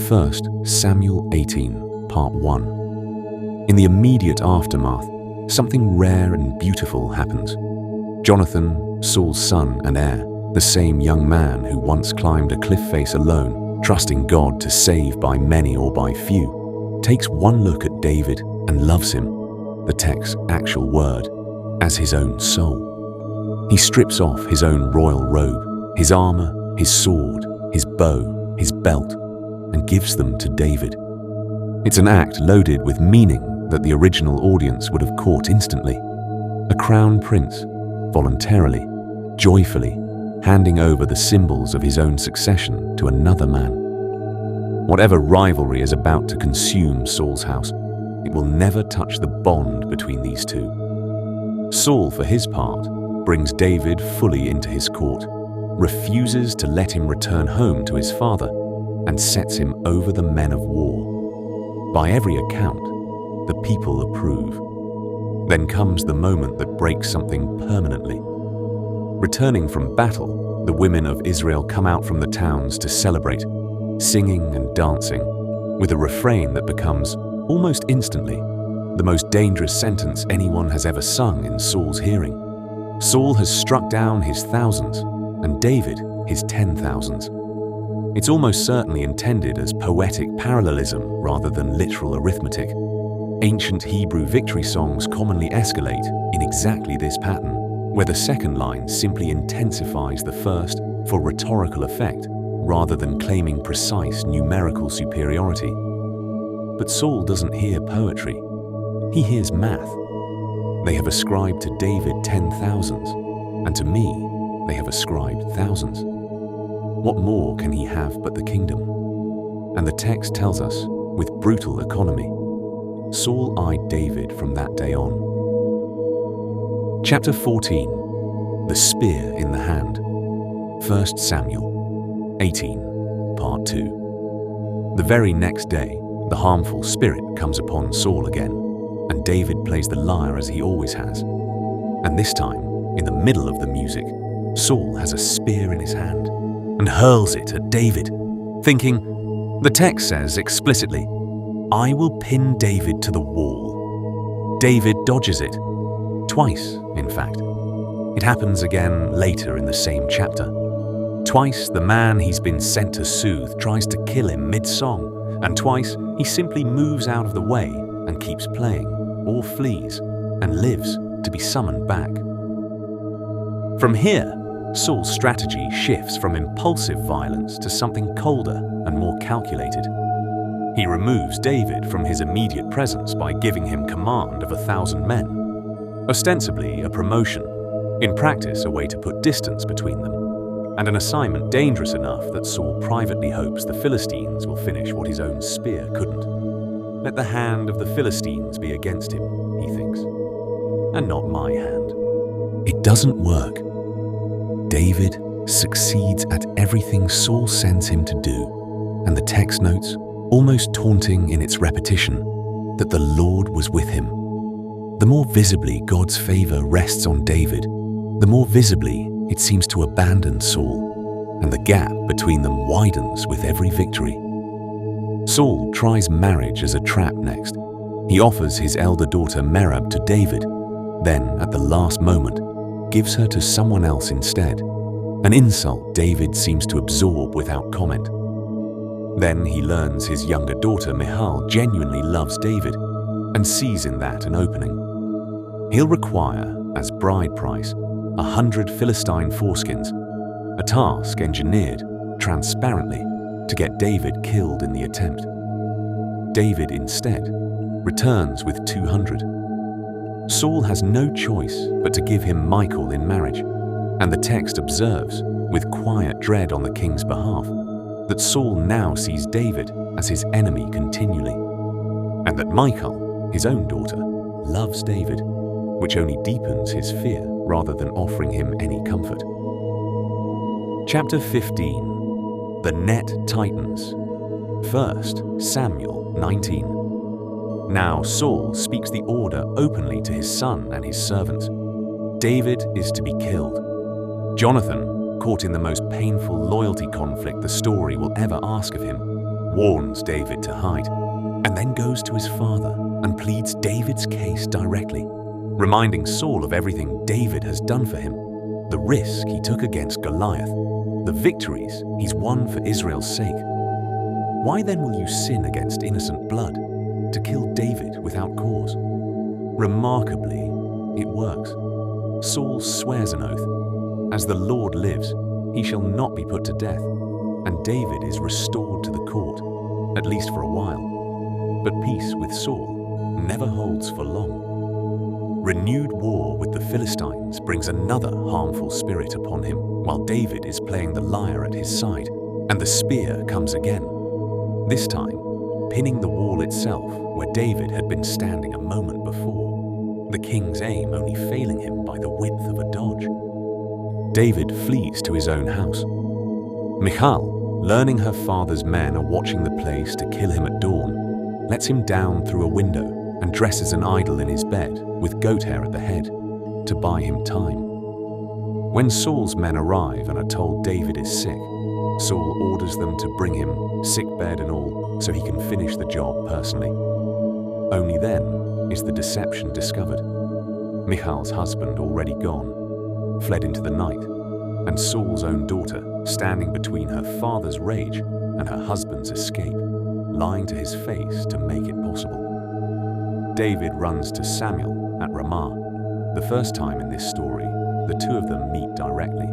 First, Samuel 18, Part 1. In the immediate aftermath, something rare and beautiful happens. Jonathan, Saul's son and heir, the same young man who once climbed a cliff face alone, trusting God to save by many or by few, takes one look at David and loves him, the text's actual word, as his own soul. He strips off his own royal robe, his armor, his sword, his bow, his belt, and gives them to David. It's an act loaded with meaning that the original audience would have caught instantly. A crown prince, voluntarily, joyfully, handing over the symbols of his own succession to another man. Whatever rivalry is about to consume Saul's house, it will never touch the bond between these two. Saul, for his part, brings David fully into his court, refuses to let him return home to his father, and sets him over the men of war. By every account, the people approve. Then comes the moment that breaks something permanently. Returning from battle, the women of Israel come out from the towns to celebrate, singing and dancing, with a refrain that becomes, almost instantly, the most dangerous sentence anyone has ever sung in Saul's hearing. Saul has struck down his thousands, and David his 10,000s. It's almost certainly intended as poetic parallelism rather than literal arithmetic. Ancient Hebrew victory songs commonly escalate in exactly this pattern, where the second line simply intensifies the first for rhetorical effect rather than claiming precise numerical superiority. But Saul doesn't hear poetry. He hears math. They have ascribed to David 10,000s, and to me, they have ascribed thousands. What more can he have but the kingdom? And the text tells us, with brutal economy, Saul eyed David from that day on. Chapter 14. The Spear in the Hand. 1 Samuel 18, Part 2. The very next day, the harmful spirit comes upon Saul again, and David plays the lyre as he always has. And this time, in the middle of the music, Saul has a spear in his hand and hurls it at David, thinking, the text says explicitly, I will pin David to the wall. David dodges it. Twice, in fact. It happens again later in the same chapter. Twice, the man he's been sent to soothe tries to kill him mid-song, and twice, he simply moves out of the way and keeps playing, or flees, and lives to be summoned back. From here, Saul's strategy shifts from impulsive violence to something colder and more calculated. He removes David from his immediate presence by giving him command of 1,000 men. Ostensibly a promotion, in practice a way to put distance between them, and an assignment dangerous enough that Saul privately hopes the Philistines will finish what his own spear couldn't. Let the hand of the Philistines be against him, he thinks, and not my hand. It doesn't work. David succeeds at everything Saul sends him to do, and the text notes, almost taunting in its repetition, that the Lord was with him. The more visibly God's favor rests on David, the more visibly it seems to abandon Saul, and the gap between them widens with every victory. Saul tries marriage as a trap next. He offers his elder daughter Merab to David, then, at the last moment, gives her to someone else instead, an insult David seems to absorb without comment. Then he learns his younger daughter Michal genuinely loves David and sees in that an opening. He'll require, as bride price, 100 Philistine foreskins, a task engineered, transparently, to get David killed in the attempt. David, instead, returns with 200. Saul has no choice but to give him Michal in marriage, and the text observes, with quiet dread on the king's behalf, that Saul now sees David as his enemy continually, and that Michal, his own daughter, loves David, which only deepens his fear rather than offering him any comfort. Chapter 15. The net tightens. 1 Samuel 19. Now Saul speaks the order openly to his son and his servants. David is to be killed. Jonathan, caught in the most painful loyalty conflict the story will ever ask of him, warns David to hide, and then goes to his father and pleads David's case directly, reminding Saul of everything David has done for him, the risk he took against Goliath, the victories he's won for Israel's sake. Why then will you sin against innocent blood, to kill David without cause? Remarkably, it works. Saul swears an oath, as the Lord lives, he shall not be put to death, and David is restored to the court, at least for a while. But peace with Saul never holds for long. Renewed war with the Philistines brings another harmful spirit upon him, while David is playing the lyre at his side, and the spear comes again, this time pinning the wall itself where David had been standing a moment before, the king's aim only failing him by the width of a dodge. David flees to his own house. Michal, learning her father's men are watching the place to kill him at dawn, lets him down through a window and dresses an idol in his bed with goat hair at the head to buy him time. When Saul's men arrive and are told David is sick, Saul orders them to bring him, sick bed and all, so he can finish the job personally. Only then is the deception discovered. Michal's husband, already gone, fled into the night, and Saul's own daughter standing between her father's rage and her husband's escape, lying to his face to make it possible. David runs to Samuel at Ramah. The first time in this story, the two of them meet directly.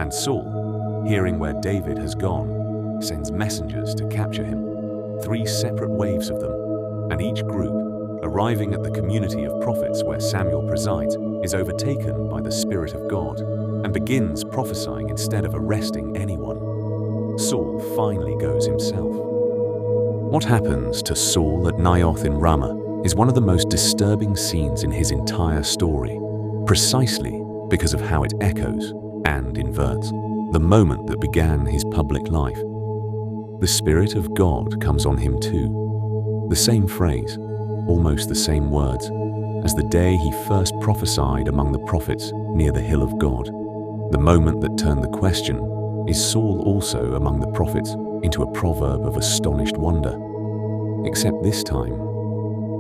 And Saul, hearing where David has gone, sends messengers to capture him, 3 separate waves of them, and each group, arriving at the community of prophets where Samuel presides, is overtaken by the Spirit of God and begins prophesying instead of arresting anyone. Saul finally goes himself. What happens to Saul at Naioth in Ramah is one of the most disturbing scenes in his entire story, precisely because of how it echoes and inverts the moment that began his public life. The Spirit of God comes on him too. The same phrase, almost the same words, as the day he first prophesied among the prophets near the hill of God. The moment that turned the question, is Saul also among the prophets, into a proverb of astonished wonder. Except this time,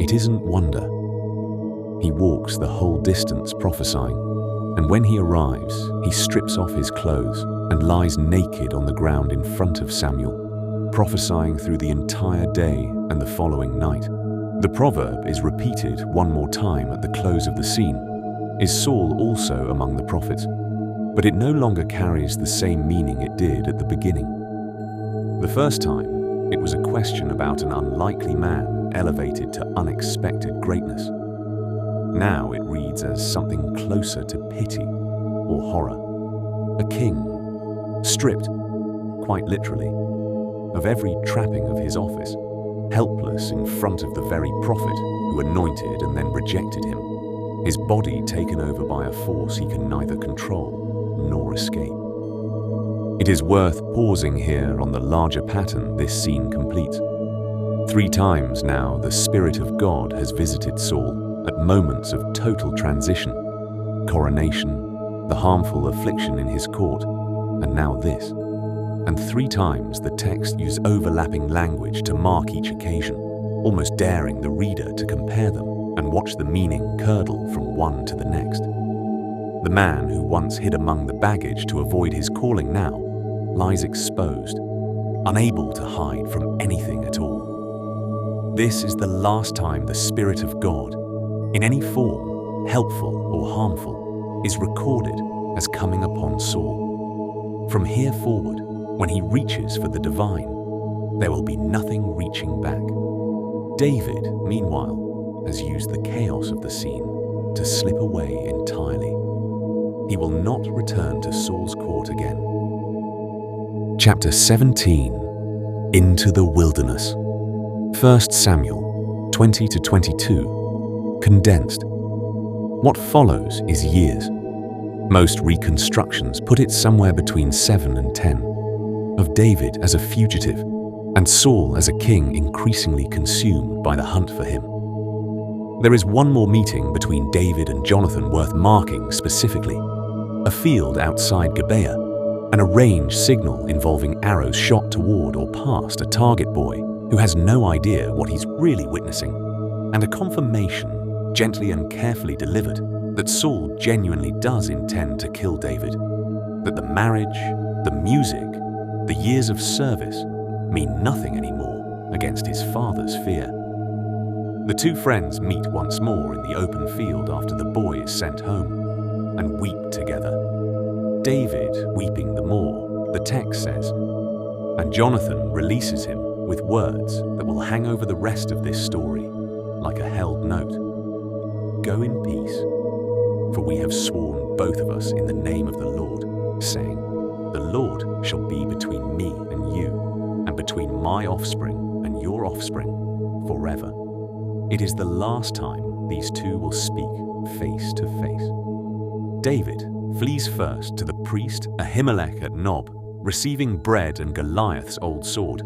it isn't wonder. He walks the whole distance prophesying, and when he arrives, he strips off his clothes and lies naked on the ground in front of Samuel, prophesying through the entire day and the following night. The proverb is repeated one more time at the close of the scene. Is Saul also among the prophets? But it no longer carries the same meaning it did at the beginning. The first time, it was a question about an unlikely man elevated to unexpected greatness. Now it reads as something closer to pity or horror. A king, stripped, quite literally, of every trapping of his office, helpless in front of the very prophet who anointed and then rejected him, his body taken over by a force he can neither control nor escape. It is worth pausing here on the larger pattern this scene completes. 3 times now the Spirit of God has visited Saul at moments of total transition, coronation, the harmful affliction in his court, and now this. And 3 times the text used overlapping language to mark each occasion, almost daring the reader to compare them and watch the meaning curdle from one to the next. The man who once hid among the baggage to avoid his calling now lies exposed, unable to hide from anything at all. This is the last time the Spirit of God, in any form, helpful or harmful, is recorded as coming upon Saul. From here forward, when he reaches for the divine, there will be nothing reaching back. David, meanwhile, has used the chaos of the scene to slip away entirely. He will not return to Saul's court again. Chapter 17, Into the Wilderness. 1 Samuel 20-22, condensed. What follows is years. Most reconstructions put it somewhere between 7 and 10, of David as a fugitive and Saul as a king increasingly consumed by the hunt for him. There is one more meeting between David and Jonathan worth marking specifically, a field outside Gibeah, and a range signal involving arrows shot toward or past a target boy who has no idea what he's really witnessing, and a confirmation, gently and carefully delivered, that Saul genuinely does intend to kill David, that the marriage, the music, the years of service mean nothing anymore against his father's fear. The 2 friends meet once more in the open field after the boy is sent home, and weep together. David weeping the more, the text says, and Jonathan releases him with words that will hang over the rest of this story like a held note. Go in peace, for we have sworn both of us in the name of the Lord, saying, the Lord shall be between me and you, and between my offspring and your offspring forever. It is the last time these 2 will speak face to face. David flees first to the priest Ahimelech at Nob, receiving bread and Goliath's old sword,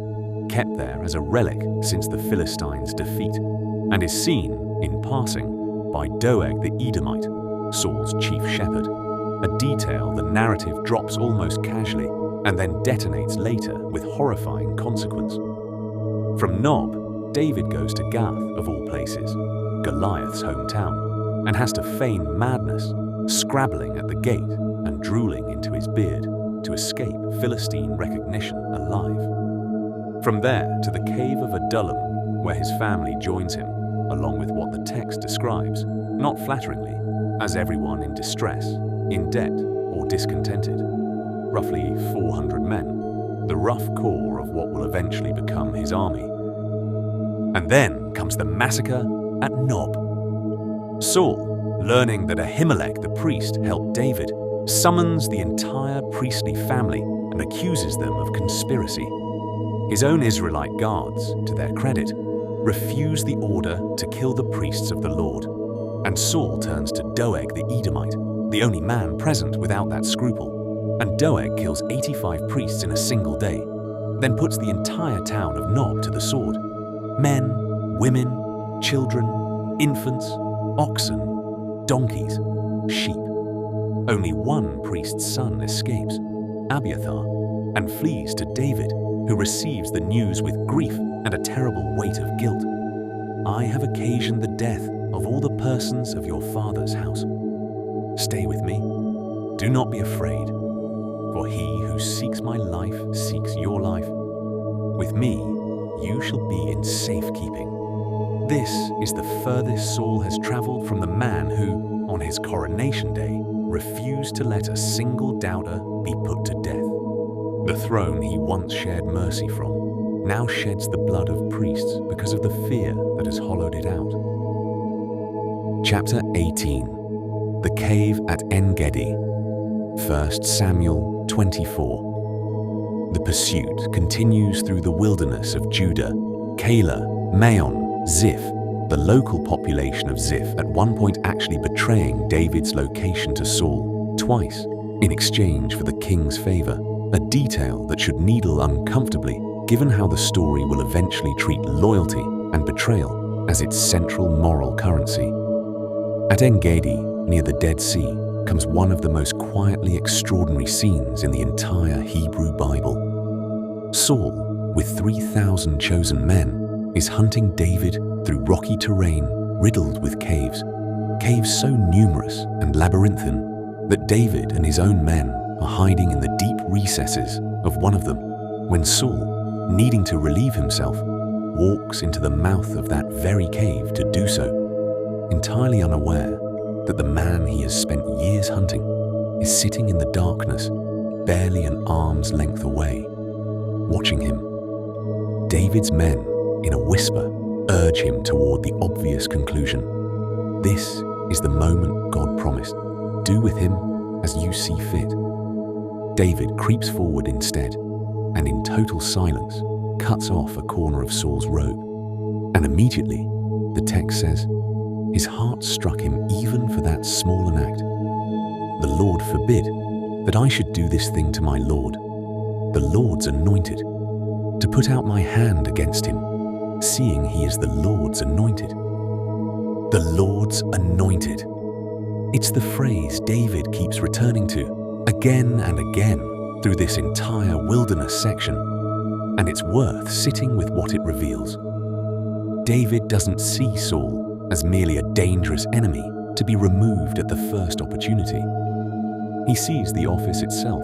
kept there as a relic since the Philistines' defeat, and is seen, in passing, by Doeg the Edomite, Saul's chief shepherd, a detail the narrative drops almost casually and then detonates later with horrifying consequence. From Nob, David goes to Gath, of all places, Goliath's hometown, and has to feign madness, scrabbling at the gate and drooling into his beard to escape Philistine recognition alive. From there to the cave of Adullam, where his family joins him, along with what the text describes, not flatteringly, as everyone in distress, in debt, or discontented. Roughly 400 men, the rough core of what will eventually become his army. And then comes the massacre at Nob. Saul, learning that Ahimelech the priest helped David, summons the entire priestly family and accuses them of conspiracy. His own Israelite guards, to their credit, refuse the order to kill the priests of the Lord, and Saul turns to Doeg the Edomite, the only man present without that scruple, and Doeg kills 85 priests in a single day, then puts the entire town of Nob to the sword. Men, women, children, infants, oxen, donkeys, sheep. Only one priest's son escapes, Abiathar, and flees to David, who receives the news with grief and a terrible weight of guilt. I have occasioned the death of all the persons of your father's house. Stay with me. Do not be afraid, for he who seeks my life seeks your life. With me, you shall be in safekeeping. This is the furthest Saul has traveled from the man who, on his coronation day, refused to let a single doubter be put to death. The throne he once shared mercy from now sheds the blood of priests because of the fear that has hollowed it out. Chapter 18. The Cave at En-Gedi. 1 Samuel 24. The pursuit continues through the wilderness of Judah, Keilah, Maon, Ziph, the local population of Ziph at one point actually betraying David's location to Saul twice in exchange for the king's favor, a detail that should needle uncomfortably given how the story will eventually treat loyalty and betrayal as its central moral currency. At En-Gedi, near the Dead Sea, comes one of the most quietly extraordinary scenes in the entire Hebrew Bible. Saul, with 3,000 chosen men, is hunting David through rocky terrain riddled with caves so numerous and labyrinthine that David and his own men are hiding in the deep recesses of one of them when Saul, needing to relieve himself, walks into the mouth of that very cave to do so, entirely unaware that the man he has spent years hunting is sitting in the darkness, barely an arm's length away, watching him. David's men, in a whisper, urge him toward the obvious conclusion. This is the moment God promised. Do with him as you see fit. David creeps forward instead, and in total silence, cuts off a corner of Saul's robe. And immediately, the text says, his heart struck him even for that small an act. The Lord forbid that I should do this thing to my Lord, the Lord's anointed, to put out my hand against him, seeing he is the Lord's anointed. The Lord's anointed. It's the phrase David keeps returning to again and again through this entire wilderness section, and it's worth sitting with what it reveals. David doesn't see Saul as merely a dangerous enemy to be removed at the first opportunity. He sees the office itself,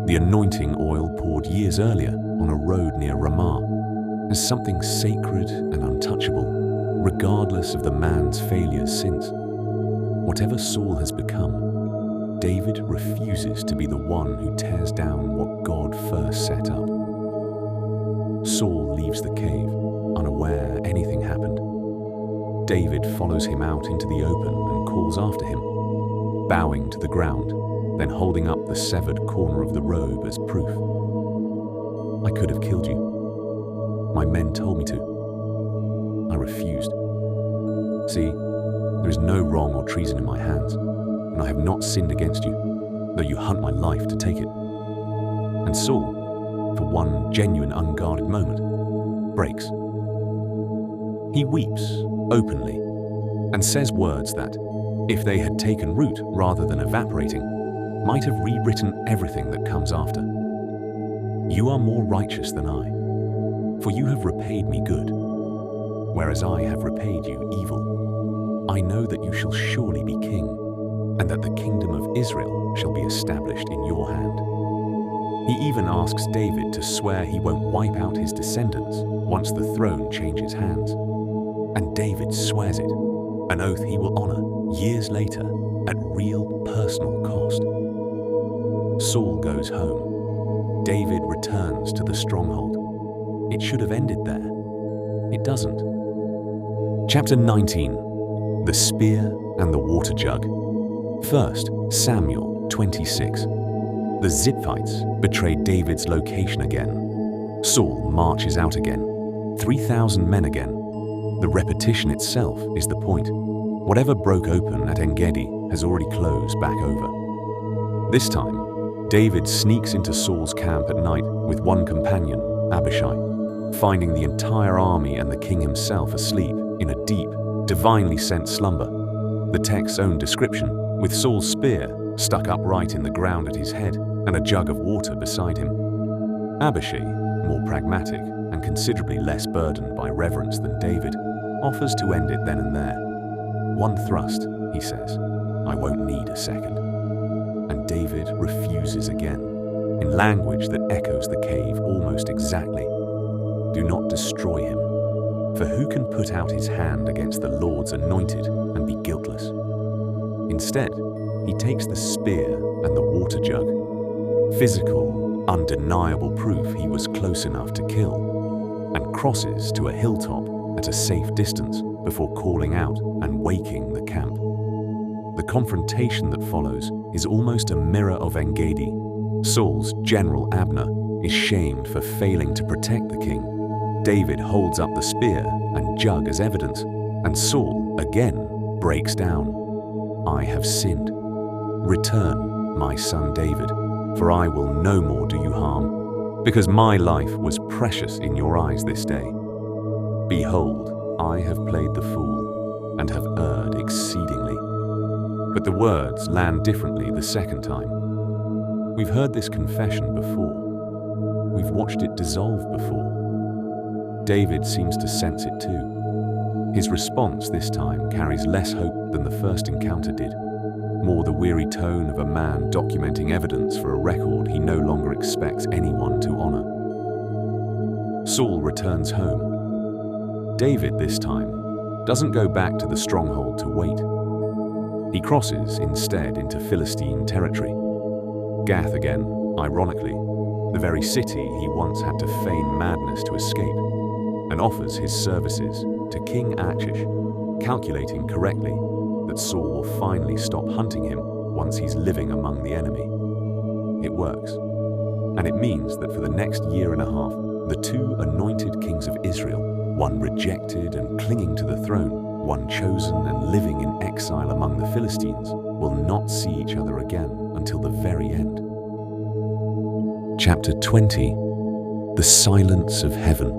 the anointing oil poured years earlier on a road near Ramah, as something sacred and untouchable, regardless of the man's failures since. Whatever Saul has become, David refuses to be the one who tears down what God first set up. Saul leaves the cave, unaware anything happened. David follows him out into the open and calls after him, bowing to the ground, then holding up the severed corner of the robe as proof. I could have killed you. My men told me to. I refused. See, there is no wrong or treason in my hands, and I have not sinned against you, though you hunt my life to take it. And Saul, for one genuine unguarded moment, breaks. He weeps openly and says words that, if they had taken root rather than evaporating, might have rewritten everything that comes after. You are more righteous than I, for you have repaid me good, whereas I have repaid you evil. I know that you shall surely be king, and that the kingdom of Israel shall be established in your hand. He even asks David to swear he won't wipe out his descendants once the throne changes hands. And David swears it, an oath he will honor years later at real personal cost. Saul goes home. David returns to the stronghold. It should have ended there. It doesn't. Chapter 19. The Spear and the Water Jug. 1 Samuel 26. The Ziphites betrayed David's location again. Saul marches out again. 3,000 men again. The repetition itself is the point. Whatever broke open at En-Gedi has already closed back over. This time, David sneaks into Saul's camp at night with one companion, Abishai, finding the entire army and the king himself asleep in a deep, divinely sent slumber. The text's own description, with Saul's spear stuck upright in the ground at his head and a jug of water beside him. Abishai, more pragmatic and considerably less burdened by reverence than David, offers to end it then and there. One thrust, he says. I won't need a second. And David refuses again, in language that echoes the cave almost exactly. Do not destroy him, for who can put out his hand against the Lord's anointed and be guiltless? Instead, he takes the spear and the water jug, physical, undeniable proof he was close enough to kill, and crosses to a hilltop at a safe distance before calling out and waking the camp. The confrontation that follows is almost a mirror of En-Gedi. Saul's general Abner is shamed for failing to protect the king. David holds up the spear and jug as evidence, and Saul again breaks down. I have sinned. Return, my son David, for I will no more do you harm, because my life was precious in your eyes this day. Behold, I have played the fool, and have erred exceedingly. But the words land differently the second time. We've heard this confession before. We've watched it dissolve before. David seems to sense it too. His response this time carries less hope than the first encounter did, more the weary tone of a man documenting evidence for a record he no longer expects anyone to honor. Saul returns home. David this time doesn't go back to the stronghold to wait. He crosses instead into Philistine territory. Gath again, ironically, the very city he once had to feign madness to escape, and offers his services to King Achish, calculating correctly that Saul will finally stop hunting him once he's living among the enemy. It works, and it means that for the next year and a half, the two anointed kings of Israel, one rejected and clinging to the throne, one chosen and living in exile among the Philistines, will not see each other again until the very end. Chapter 20. The Silence of Heaven.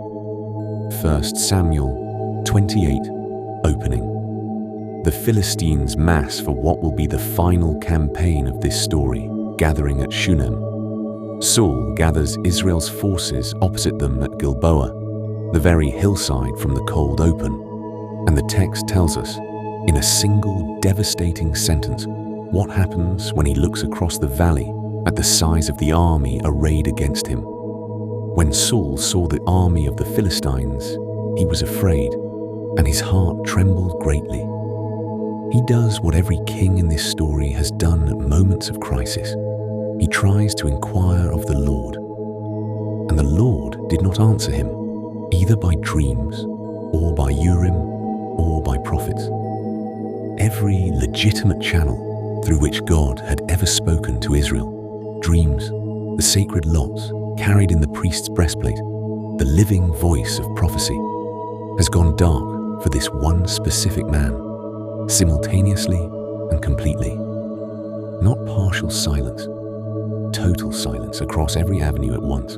1 Samuel 28, opening. The Philistines mass for what will be the final campaign of this story, gathering at Shunem. Saul gathers Israel's forces opposite them at Gilboa, the very hillside from the cold open, and the text tells us, in a single devastating sentence, what happens when he looks across the valley at the size of the army arrayed against him. When Saul saw the army of the Philistines, he was afraid, and his heart trembled greatly. He does what every king in this story has done at moments of crisis. He tries to inquire of the Lord. And the Lord did not answer him, either by dreams, or by Urim, or by prophets. Every legitimate channel through which God had ever spoken to Israel, dreams, the sacred lots carried in the priest's breastplate, the living voice of prophecy, has gone dark for this one specific man, simultaneously and completely. Not partial silence, total silence across every avenue at once.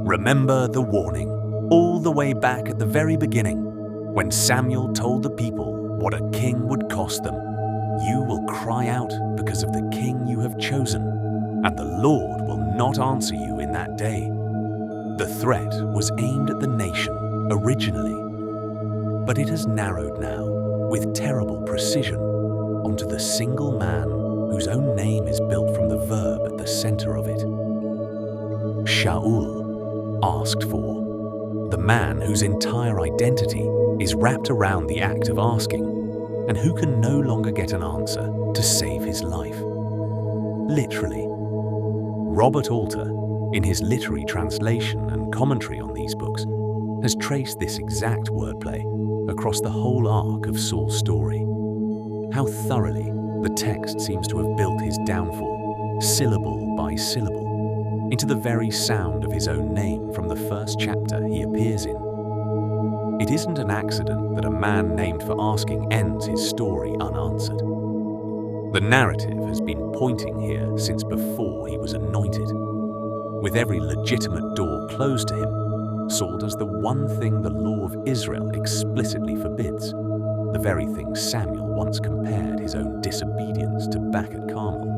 Remember the warning, all the way back at the very beginning, when Samuel told the people what a king would cost them. You will cry out because of the king you have chosen, and the Lord will not answer you in that day. The threat was aimed at the nation originally, but it has narrowed now with terrible precision onto the single man whose own name is built from the verb at the center of it. Shaul, asked for, the man whose entire identity is wrapped around the act of asking, and who can no longer get an answer to save his life. Literally. Robert Alter, in his literary translation and commentary on these books, has traced this exact wordplay across the whole arc of Saul's story. How thoroughly the text seems to have built his downfall, syllable by syllable, into the very sound of his own name from the first chapter he appears in. It isn't an accident that a man named for asking ends his story unanswered. The narrative has been pointing here since before he was anointed. With every legitimate door closed to him, Saul does the one thing the law of Israel explicitly forbids, the very thing Samuel once compared his own disobedience to back at Carmel.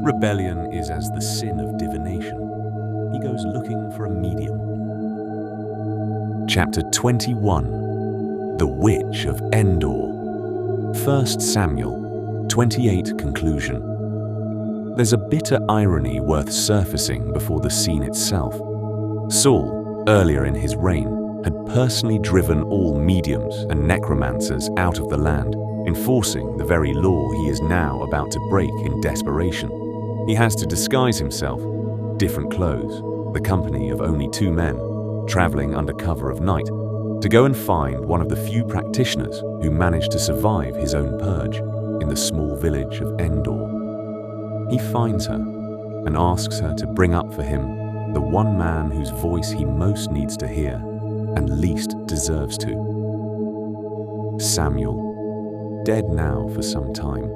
Rebellion is as the sin of divination. He goes looking for a medium. Chapter 21. The Witch of Endor. 1 Samuel 28 conclusion. There's a bitter irony worth surfacing before the scene itself. Saul, earlier in his reign, had personally driven all mediums and necromancers out of the land, enforcing the very law he is now about to break in desperation. He has to disguise himself, different clothes, the company of only 2 men, traveling under cover of night, to go and find one of the few practitioners who managed to survive his own purge in the small village of Endor. He finds her and asks her to bring up for him the one man whose voice he most needs to hear and least deserves to. Samuel, dead now for some time,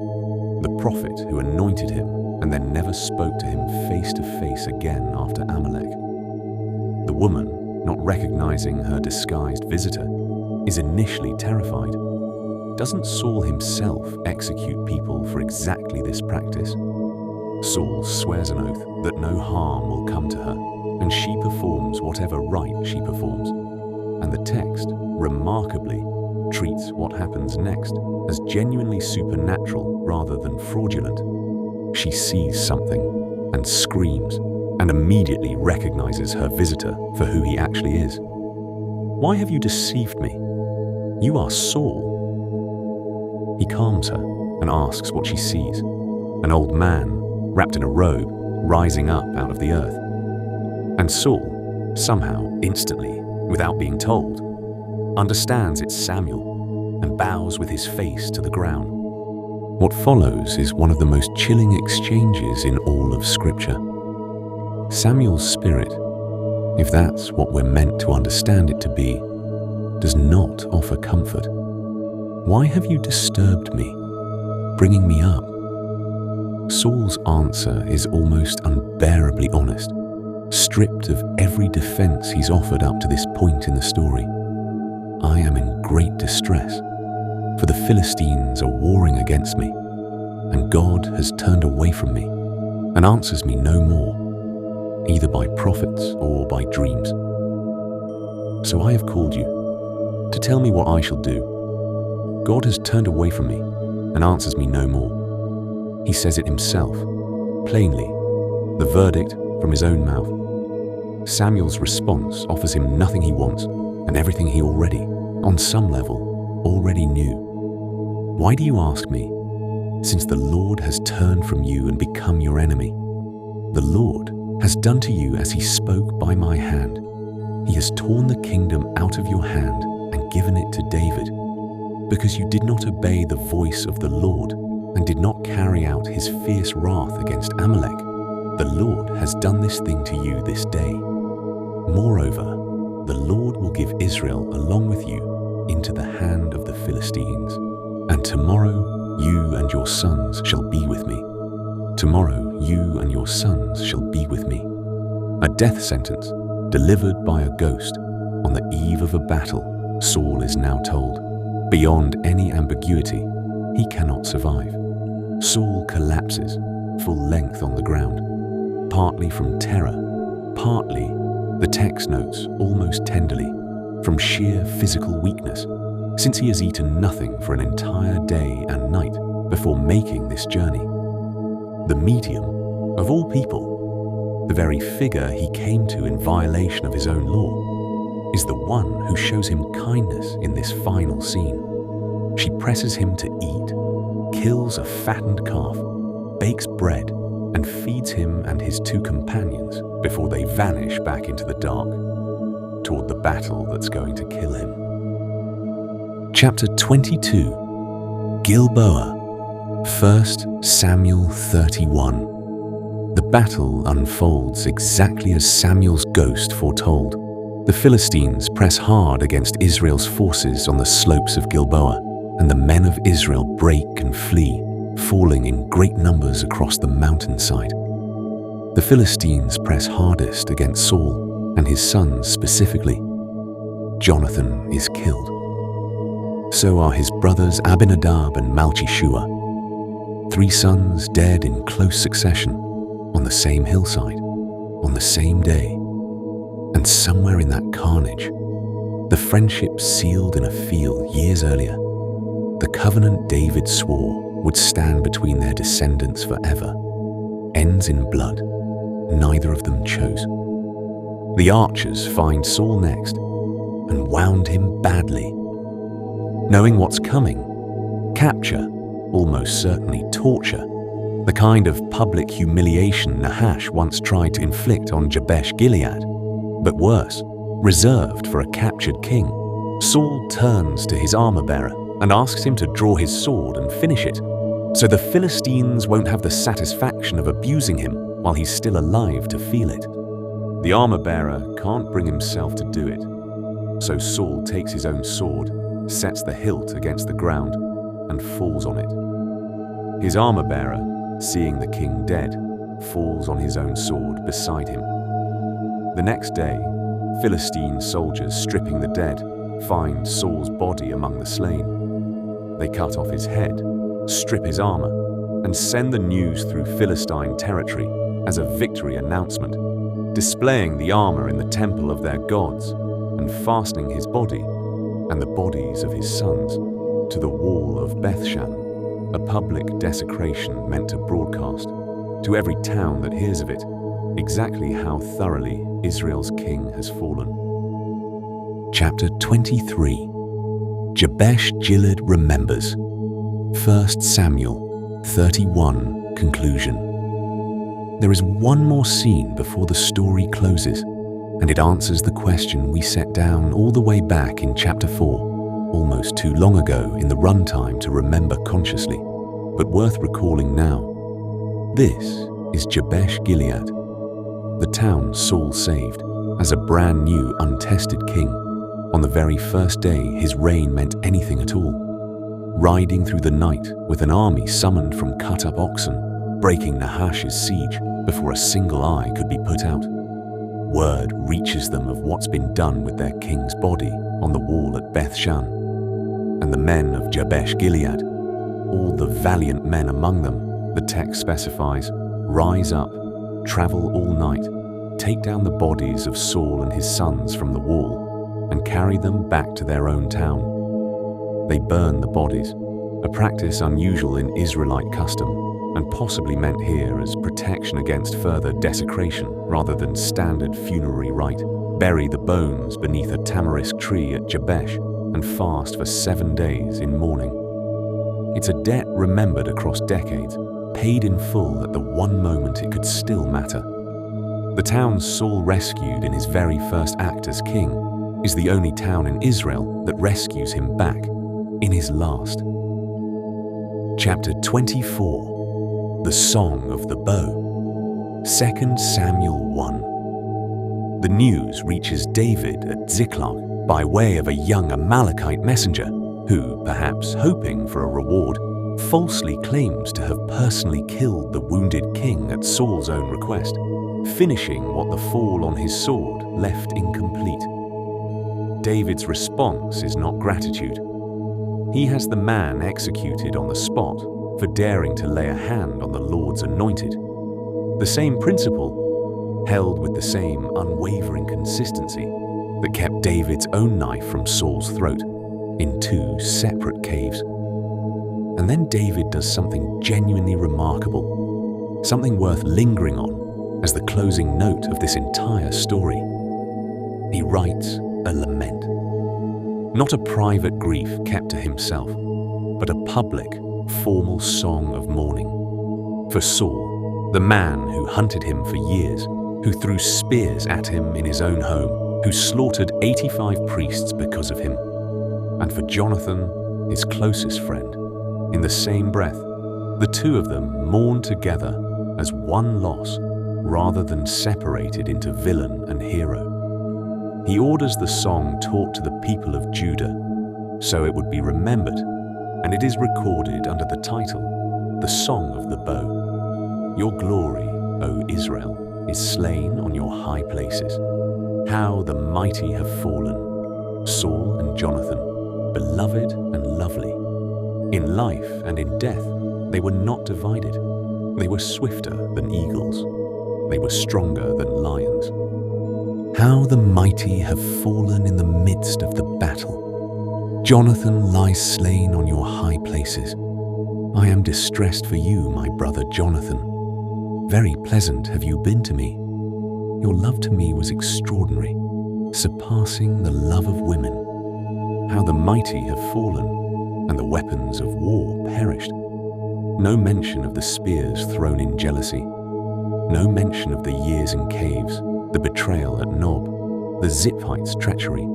the prophet who anointed him and then never spoke to him face to face again after Amalek. The woman, not recognizing her disguised visitor, is initially terrified. Doesn't Saul himself execute people for exactly this practice? Saul swears an oath that no harm will come to her, and she performs whatever rite she performs. And the text, remarkably, treats what happens next as genuinely supernatural rather than fraudulent. She sees something and screams, and immediately recognizes her visitor for who he actually is. "Why have you deceived me? You are Saul." He calms her and asks what she sees. An old man, wrapped in a robe, rising up out of the earth. And Saul, somehow, instantly, without being told, understands it's Samuel and bows with his face to the ground. What follows is one of the most chilling exchanges in all of Scripture. Samuel's spirit, if that's what we're meant to understand it to be, does not offer comfort. "Why have you disturbed me, bringing me up?" Saul's answer is almost unbearably honest, stripped of every defense he's offered up to this point in the story. "I am in great distress, for the Philistines are warring against me, and God has turned away from me and answers me no more, either by prophets or by dreams. So I have called you to tell me what I shall do. God has turned away from me and answers me no more." He says it himself, plainly, the verdict from his own mouth. Samuel's response offers him nothing he wants and everything he already, on some level, already knew. "Why do you ask me, since the Lord has turned from you and become your enemy? The Lord has done to you as he spoke by my hand. He has torn the kingdom out of your hand and given it to David. Because you did not obey the voice of the Lord and did not carry out his fierce wrath against Amalek, the Lord has done this thing to you this day. Moreover, the Lord will give Israel along with you into the hand of the Philistines. And tomorrow you and your sons shall be with me. Tomorrow you and your sons shall be with me." A death sentence delivered by a ghost on the eve of a battle, Saul is now told. Beyond any ambiguity, he cannot survive. Saul collapses, full length on the ground, partly from terror, partly, the text notes almost tenderly, from sheer physical weakness, since he has eaten nothing for an entire day and night before making this journey. The medium, of all people, the very figure he came to in violation of his own law, is the one who shows him kindness in this final scene. She presses him to eat, kills a fattened calf, bakes bread, and feeds him and his 2 companions before they vanish back into the dark, toward the battle that's going to kill him. Chapter 22, Gilboa, 1 Samuel 31. The battle unfolds exactly as Samuel's ghost foretold. The Philistines press hard against Israel's forces on the slopes of Gilboa, and the men of Israel break and flee, falling in great numbers across the mountainside. The Philistines press hardest against Saul and his sons specifically. Jonathan is killed. So are his brothers Abinadab and Malchishua, 3 sons dead in close succession, on the same hillside, on the same day. And somewhere in that carnage, The friendship sealed in a field years earlier, the covenant David swore would stand between their descendants forever, ends in blood neither of them chose. The archers find Saul next and wound him badly. Knowing what's coming, capture, almost certainly torture, the kind of public humiliation Nahash once tried to inflict on Jabesh-Gilead, but worse, reserved for a captured king. Saul turns to his armor-bearer and asks him to draw his sword and finish it, so the Philistines won't have the satisfaction of abusing him while he's still alive to feel it. The armor-bearer can't bring himself to do it, so Saul takes his own sword, sets the hilt against the ground, and falls on it. His armor-bearer, seeing the king dead, falls on his own sword beside him. The next day, Philistine soldiers stripping the dead find Saul's body among the slain. They cut off his head, strip his armor, and send the news through Philistine territory as a victory announcement, displaying the armor in the temple of their gods and fastening his body and the bodies of his sons to the wall of Bethshan, a public desecration meant to broadcast to every town that hears of it exactly how thoroughly Israel's king has fallen. Chapter 23. Jabesh-Gilead remembers. 1 Samuel 31 conclusion. There is one more scene before the story closes, and it answers the question we set down all the way back in chapter 4, almost too long ago in the runtime to remember consciously, but worth recalling now. This is Jabesh-Gilead, the town Saul saved as a brand new untested king on the very first day his reign meant anything at all, riding through the night with an army summoned from cut-up oxen, breaking Nahash's siege before a single eye could be put out. Word reaches them of what's been done with their king's body on the wall at Bethshan, and the men of Jabesh-Gilead, all the valiant men among them, the text specifies, rise up, travel all night, take down the bodies of Saul and his sons from the wall, and carry them back to their own town. They burn the bodies, a practice unusual in Israelite custom, and possibly meant here as protection against further desecration rather than standard funerary rite. Bury the bones beneath a tamarisk tree at Jabesh and fast for 7 days in mourning. It's a debt remembered across decades, paid in full at the one moment it could still matter. The town Saul rescued in his very first act as king is the only town in Israel that rescues him back in his last. Chapter 24. The Song of the Bow. 2 Samuel 1. The news reaches David at Ziklag by way of a young Amalekite messenger who, perhaps hoping for a reward, falsely claims to have personally killed the wounded king at Saul's own request, finishing what the fall on his sword left incomplete. David's response is not gratitude. He has the man executed on the spot for daring to lay a hand on the Lord's anointed. The same principle, held with the same unwavering consistency, that kept David's own knife from Saul's throat in 2 separate caves. And then David does something genuinely remarkable, something worth lingering on as the closing note of this entire story. He writes a lament. Not a private grief kept to himself, but a public, formal song of mourning. For Saul, the man who hunted him for years, who threw spears at him in his own home, who slaughtered 85 priests because of him. And for Jonathan, his closest friend, in the same breath, the two of them mourn together as one loss rather than separated into villain and hero. He orders the song taught to the people of Judah, so it would be remembered, and it is recorded under the title, The Song of the Bow. Your glory, O Israel, is slain on your high places. How the mighty have fallen, Saul and Jonathan, beloved and lovely. In life and in death, they were not divided. They were swifter than eagles. They were stronger than lions. How the mighty have fallen in the midst of the battle. Jonathan lies slain on your high places. I am distressed for you, my brother Jonathan. Very pleasant have you been to me. Your love to me was extraordinary, surpassing the love of women. How the mighty have fallen, and the weapons of war perished. No mention of the spears thrown in jealousy. No mention of the years in caves, the betrayal at Nob, the Ziphites' treachery,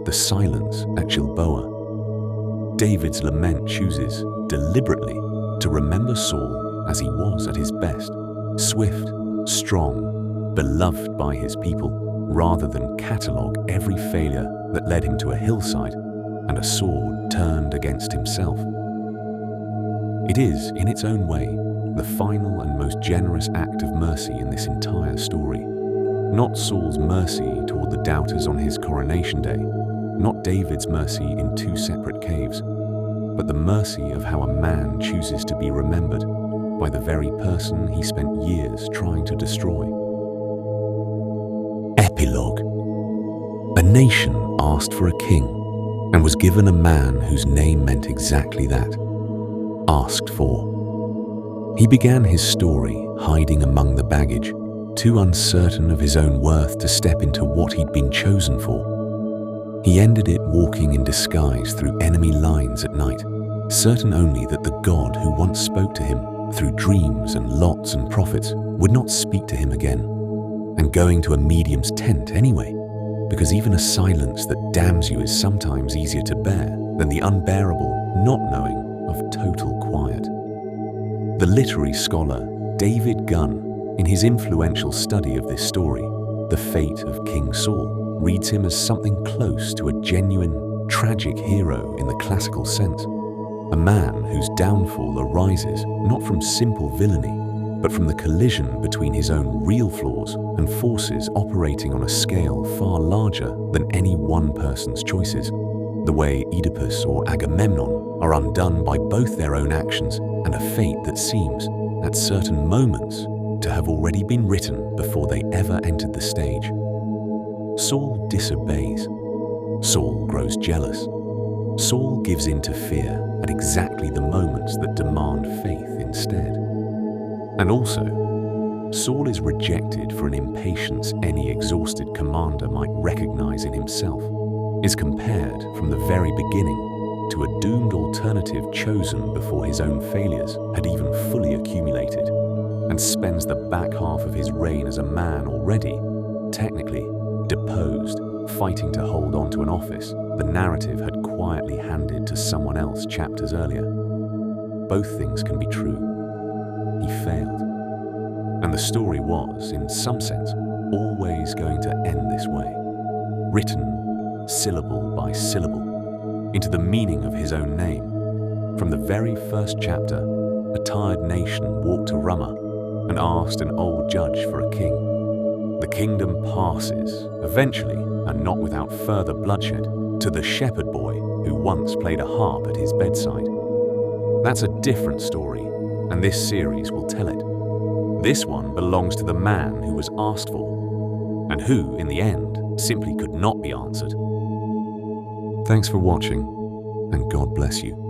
the silence at Gilboa. David's lament chooses, deliberately, to remember Saul as he was at his best, swift, strong, beloved by his people, rather than catalogue every failure that led him to a hillside and a sword turned against himself. It is, in its own way, the final and most generous act of mercy in this entire story. Not Saul's mercy toward the doubters on his coronation day, not David's mercy in 2 separate caves, but the mercy of how a man chooses to be remembered by the very person he spent years trying to destroy. Epilogue. A nation asked for a king and was given a man whose name meant exactly that, asked for. He began his story hiding among the baggage, too uncertain of his own worth to step into what he'd been chosen for. He ended it walking in disguise through enemy lines at night, certain only that the God who once spoke to him through dreams and lots and prophets would not speak to him again, and going to a medium's tent anyway, because even a silence that damns you is sometimes easier to bear than the unbearable not knowing of total quiet. The literary scholar David Gunn, in his influential study of this story, The Fate of King Saul, reads him as something close to a genuine, tragic hero in the classical sense, a man whose downfall arises not from simple villainy, but from the collision between his own real flaws and forces operating on a scale far larger than any one person's choices, the way Oedipus or Agamemnon are undone by both their own actions and a fate that seems, at certain moments, to have already been written before they ever entered the stage. Saul disobeys. Saul grows jealous. Saul gives in to fear at exactly the moments that demand faith instead. And also, Saul is rejected for an impatience any exhausted commander might recognize in himself, is compared from the very beginning to a doomed alternative chosen before his own failures had even fully accumulated, and spends the back half of his reign as a man already, technically, deposed, fighting to hold on to an office the narrative had quietly handed to someone else chapters earlier. Both things can be true. He failed. And the story was, in some sense, always going to end this way, written syllable by syllable into the meaning of his own name. From the very first chapter, a tired nation walked to Ramah and asked an old judge for a king. The kingdom passes, eventually, and not without further bloodshed, to the shepherd boy who once played a harp at his bedside. That's a different story, and this series will tell it. This one belongs to the man who was asked for, and who, in the end, simply could not be answered. Thanks for watching, and God bless you.